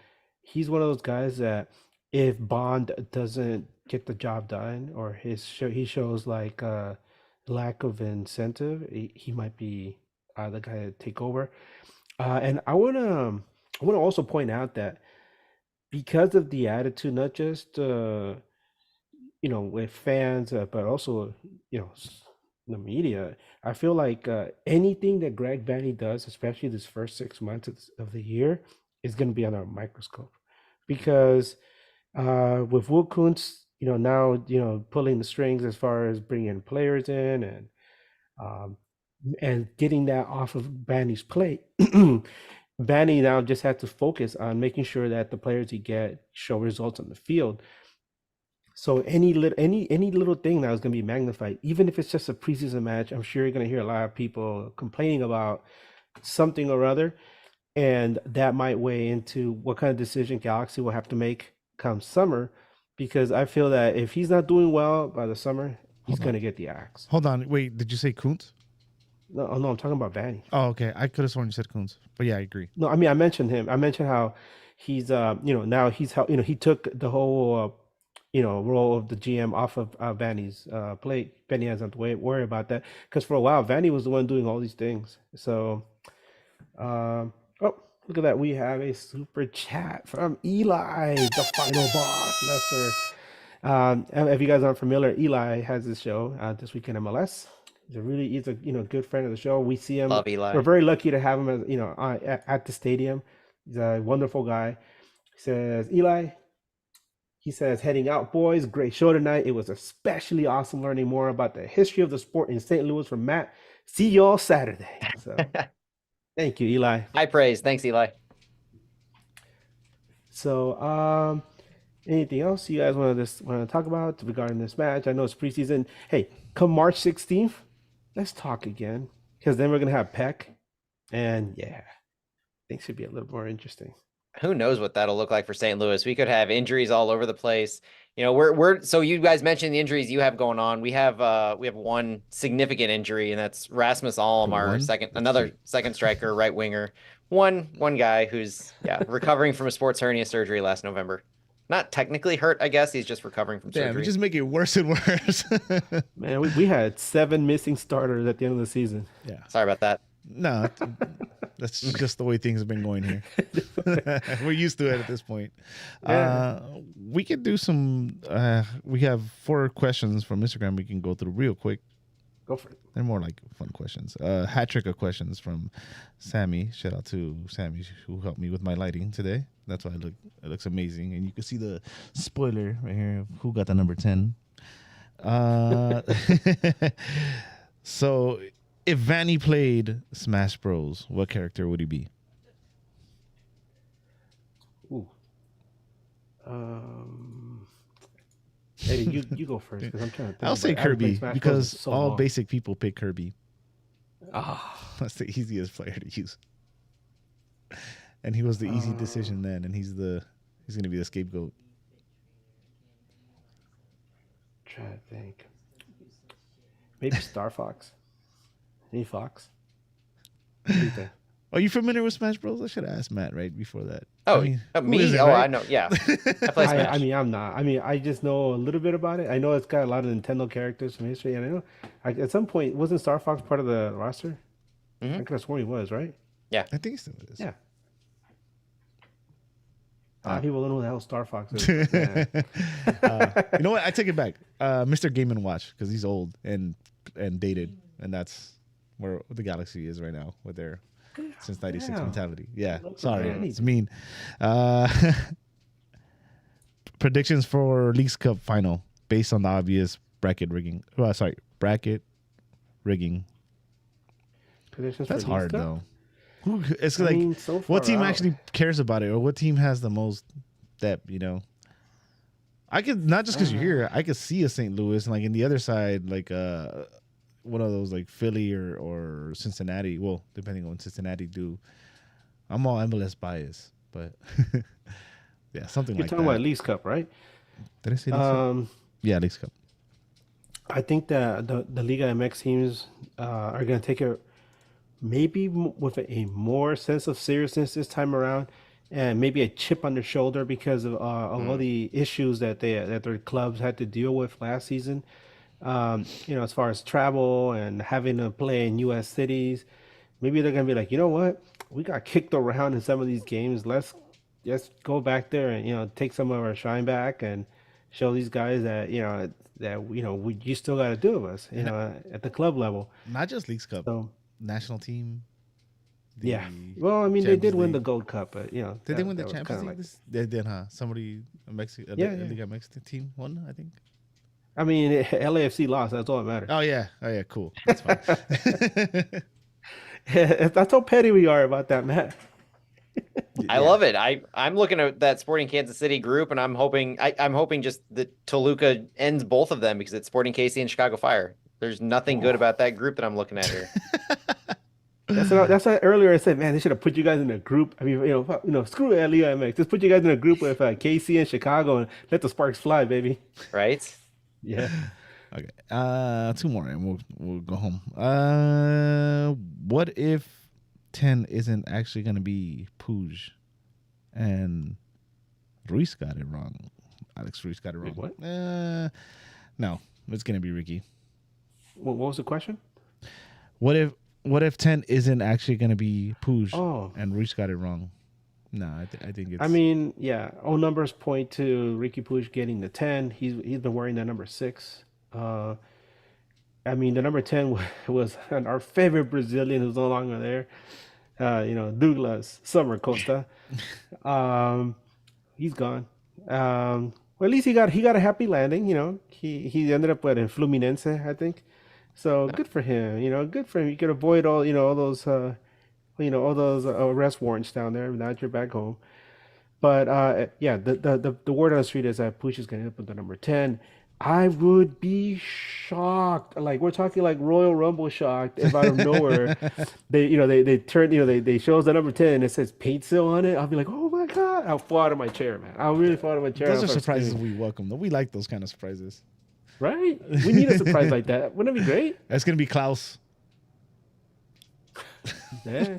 he's one of those guys that if Bond doesn't get the job done or he shows like lack of incentive, he might be the guy to take over. And I wanna also point out that because of the attitude, not just with fans, but also the media, I feel like anything that Greg Vanney does, especially this first 6 months of the year, is going to be under a microscope because with Will Kuntz, now pulling the strings as far as bringing players in and getting that off of Vanney's plate. Vanney now just has to focus on making sure that the players he get show results on the field. So any little thing now is going to be magnified, even if it's just a preseason match. I'm sure you're going to hear a lot of people complaining about something or other, and that might weigh into what kind of decision Galaxy will have to make come summer. Because I feel that if he's not doing well by the summer, he's going to get the axe. Hold on, wait, did you say Kuntz? No, I'm talking about Vanney. Oh, okay. I could have sworn you said Kuntz, but yeah, I agree. No, I mean I mentioned him. I mentioned how he's now he's he took the whole role of the GM off of Vanney's plate. Vanney hasn't to worry about that because for a while Vanney was the one doing all these things. So, look at that. We have a super chat from Eli, the final boss, Lesser. If you guys aren't familiar, Eli has this show This Week in MLS. He's a good friend of the show. We see him. Love Eli. We're very lucky to have him as at the stadium. He's a wonderful guy. He says, Eli. He says, heading out, boys. Great show tonight. It was especially awesome learning more about the history of the sport in St. Louis from Matt. See y'all Saturday. So, thank you, Eli. High praise. Thanks, Eli. So, anything else you guys want to talk about regarding this match? I know it's preseason. Hey, come March 16th, let's talk again because then we're gonna have Peck, and things should be a little more interesting. Who knows what that'll look like for St. Louis? We could have injuries all over the place. We're so you guys mentioned the injuries you have going on. We have one significant injury, and that's Rasmus Alm, our second striker, right winger. One guy who's recovering from a sports hernia surgery last November. Not technically hurt, I guess. He's just recovering from surgery. We just make it worse and worse. Man, we had 7 missing starters at the end of the season. Yeah. Sorry about that. No, that's just the way things have been going here. We're used to it at this point. We could do some. We have 4 questions from Instagram we can go through real quick. Go for it. They're more like fun questions. Hat trick of questions from Sammy. Shout out to Sammy who helped me with my lighting today. That's why it looks amazing. And you can see the spoiler right here of who got the number 10. So if Vanney played Smash Bros, what character would he be? Ooh. Eddie, you go first because I'm trying to think. I'll say Kirby because all basic people pick Kirby. That's the easiest player to use. And he was the easy decision then, and he's going to be the scapegoat. Try to think. Maybe Star Fox. Any Fox? Are you familiar with Smash Bros? I should have asked Matt right before that. Oh, me? Right? I know. Yeah, I play Smash. I mean, I'm not. I mean, I just know a little bit about it. I know it's got a lot of Nintendo characters from history, and I know at some point wasn't Star Fox part of the roster? Mm-hmm. I could have sworn he was, right? Yeah, I think he still is. Yeah. People don't know what the hell Star Fox is. You know what? I take it back. Mr. Game & Watch, because he's old and dated, and that's where the Galaxy is right now with their since '96 mentality. Yeah, sorry, it's mean. Predictions for Leagues Cup final based on the obvious bracket rigging. Bracket rigging. Predictions. That's for hard Leagues though. It's like so what team actually cares about it, or what team has the most depth? I could not just because you're here. I could see a St. Louis, and like in the other side, like one of those like Philly or Cincinnati. Well, depending on what Cincinnati do. I'm all MLS biased, but yeah, something You're like talking that. about Leagues Cup, right? Did I say Leagues Cup? Yeah, Leagues Cup. I think that the Liga MX teams are going to take it maybe with a more sense of seriousness this time around, and maybe a chip on their shoulder because of all the issues that their clubs had to deal with last season. As far as travel and having to play in U.S. cities, maybe they're gonna be like, you know what, we got kicked around in some of these games. Let's just go back there and take some of our shine back and show these guys that you still got to do with us, at the club level. Not just Leagues Cup, So national team. yeah, well, I mean, they did win the League. Gold Cup, but Did they win the Champions League? They did, huh? Somebody, a Liga Mexican team won, I think. I mean, LAFC lost. That's all that matters. Oh yeah, cool. That's fine. That's how petty we are about that, Matt. I love it. I'm looking at that Sporting Kansas City group, and I'm hoping just that Toluca ends both of them because it's Sporting KC and Chicago Fire. There's nothing good about that group that I'm looking at here. That's what earlier I said, man, they should have put you guys in a group. I mean, screw Liga MX. Just put you guys in a group with KC and Chicago and let the sparks fly, baby. Right? Yeah. Okay. 2 more and we'll go home. What if 10 isn't actually gonna be Puig and Ruiz got it wrong? Alex Ruiz got it wrong. Wait, what? No, it's gonna be Ricky. What was the question? What if 10 isn't actually gonna be Puig and Ruiz got it wrong? No, I think it's. I mean, yeah, all numbers point to Ricky Puig getting the 10. He's been wearing the number 6. I mean, the number 10 was our favorite Brazilian who's no longer there. Douglas Summer Costa. He's gone. Well, at least he got a happy landing. He ended up in Fluminense, I think. So good for him. Good for him. You could avoid all those arrest warrants down there. Now that you're back home. But yeah, the word on the street is that Puig is going to end up with the number 10. I would be shocked. Like, we're talking like Royal Rumble shocked if out of nowhere they turn, they show us the number 10 and it says pizza on it. I'll be like, oh my God. I'll fall out of my chair, man. I'll really fall out of my chair. Those are surprises we welcome, though. We like those kind of surprises. Right? We need a surprise like that. Wouldn't it be great? That's going to be Klaus. Yeah.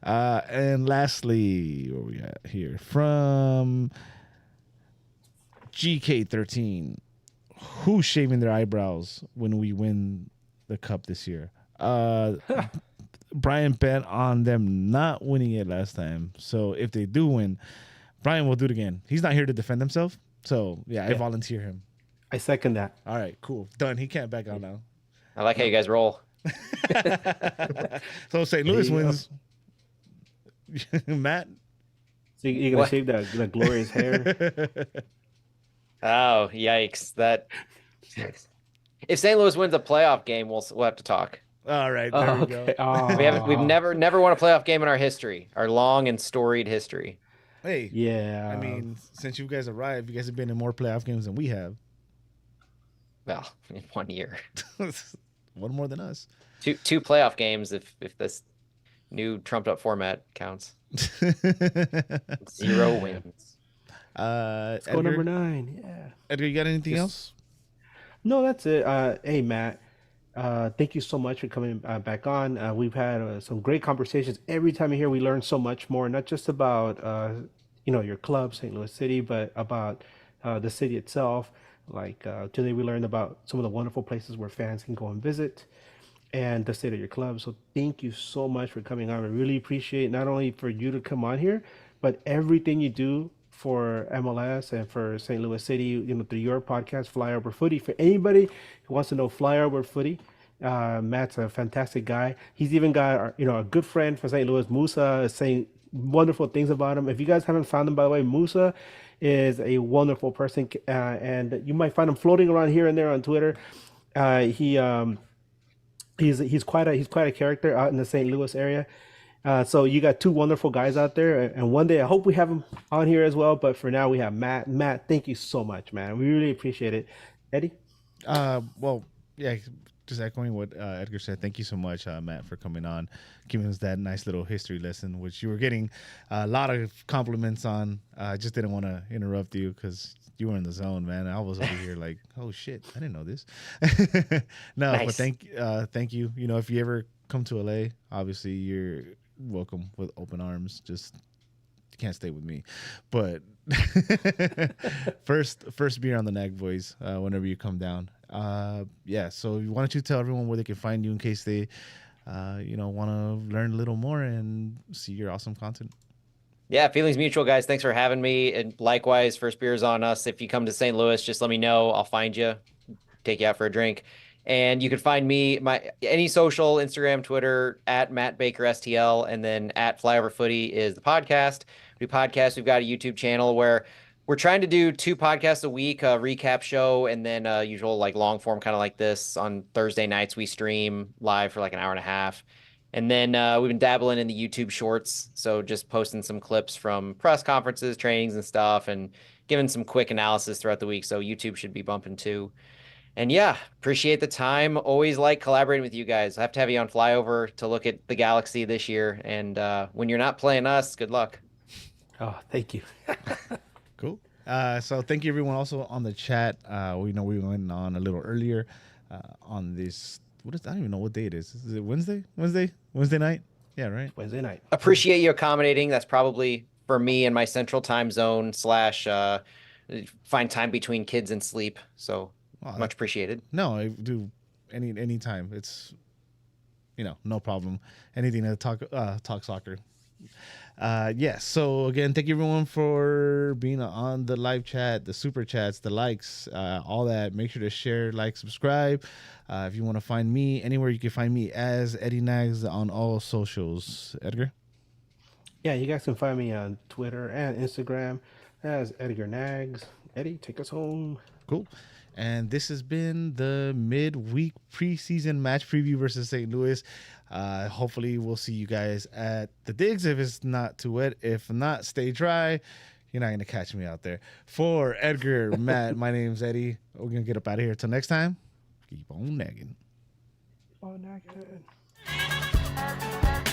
And lastly, what we got here from GK13, who's shaving their eyebrows when we win the cup this year? Brian bet on them not winning it last time, so if they do win, Brian will do it again. He's not here to defend himself, so yeah. I volunteer him. I second that. All right, cool, done. He can't back out now. I like how you guys roll. So St. Louis wins. Matt, so you're gonna shave that glorious hair? Oh, yikes! That if St. Louis wins a playoff game, we'll have to talk. all right, there we go. We've never won a playoff game in our history, our long and storied history. Hey, yeah. I mean, since you guys arrived, you guys have been in more playoff games than we have. Well, in 1 year, One more than us. two playoff games if this new trumped up format counts. 0 wins. Let's go number 9. Yeah. Edgar, you got anything else? No, that's it. Hey, Matt. Thank you so much for coming back on. We've had some great conversations. Every time you're here, we learn so much more, not just about your club, St. Louis City, but about the city itself. Like today, we learned about some of the wonderful places where fans can go and visit, and the state of your club. So thank you so much for coming on. I really appreciate not only for you to come on here, but everything you do for MLS and for St. Louis City, through your podcast, Flyover Footy. For anybody who wants to know Flyover Footy, Matt's a fantastic guy. He's even got, a good friend from St. Louis, Musa, is saying wonderful things about him. If you guys haven't found him, by the way, Musa is a wonderful person, and you might find him floating around here and there on Twitter. He's quite a character out in the St. Louis area. So you got 2 wonderful guys out there, and one day I hope we have him on here as well. But for now, we have Matt. Matt, thank you so much, man. We really appreciate it. Eddie? Well, yeah, just echoing what Edgar said. Thank you so much, Matt, for coming on, giving us that nice little history lesson, which you were getting a lot of compliments on. I just didn't want to interrupt you because you were in the zone, man. I was over here like, oh shit, I didn't know this. No, Nice. but thank you. You know, if you ever come to LA, obviously you're welcome with open arms. Just you can't stay with me, but first beer on the Nag Boys whenever you come down. Yeah, so why don't you tell everyone where they can find you in case they want to learn a little more and see your awesome content. Yeah, feelings mutual, guys. Thanks for having me. And likewise, first beer's on us. If you come to St. Louis, just let me know. I'll find you, take you out for a drink. And you can find me any social, Instagram, Twitter, at Matt Baker STL, and then at Flyover Footy is the podcast. We do podcasts. We've got a YouTube channel where we're trying to do 2 podcasts a week, a recap show, and then usual like long form, kind of like this. On Thursday nights, we stream live for like an hour and a half. And then we've been dabbling in the YouTube shorts. So just posting some clips from press conferences, trainings and stuff, and giving some quick analysis throughout the week. So YouTube should be bumping too. And yeah, appreciate the time. Always like collaborating with you guys. I have to have you on Flyover to look at the Galaxy this year. And when you're not playing us, good luck. Oh, thank you. Cool. So thank you everyone also on the chat. We know we went on a little earlier on this. I don't even know what day it is. Is it Wednesday? Wednesday night? Yeah, right. Wednesday night. Appreciate you accommodating. That's probably for me and my central time zone / find time between kids and sleep. So much appreciated. No, I do any time. It's no problem. Anything to talk soccer. Yes. So again, thank you everyone for being on the live chat, the super chats, the likes, all that. Make sure to share, like, subscribe. If you want to find me anywhere, you can find me as Eddie Nags on all socials. Edgar? Yeah, you guys can find me on Twitter and Instagram as Edgar Nags. Eddie, take us home. Cool. And this has been the midweek preseason match preview versus St. Louis. Hopefully we'll see you guys at the digs if it's not too wet. If not, stay dry. You're not going to catch me out there. For Edgar, Matt, my name's Eddie. We're going to get up out of here. Till next time, keep on nagging. Keep on nagging.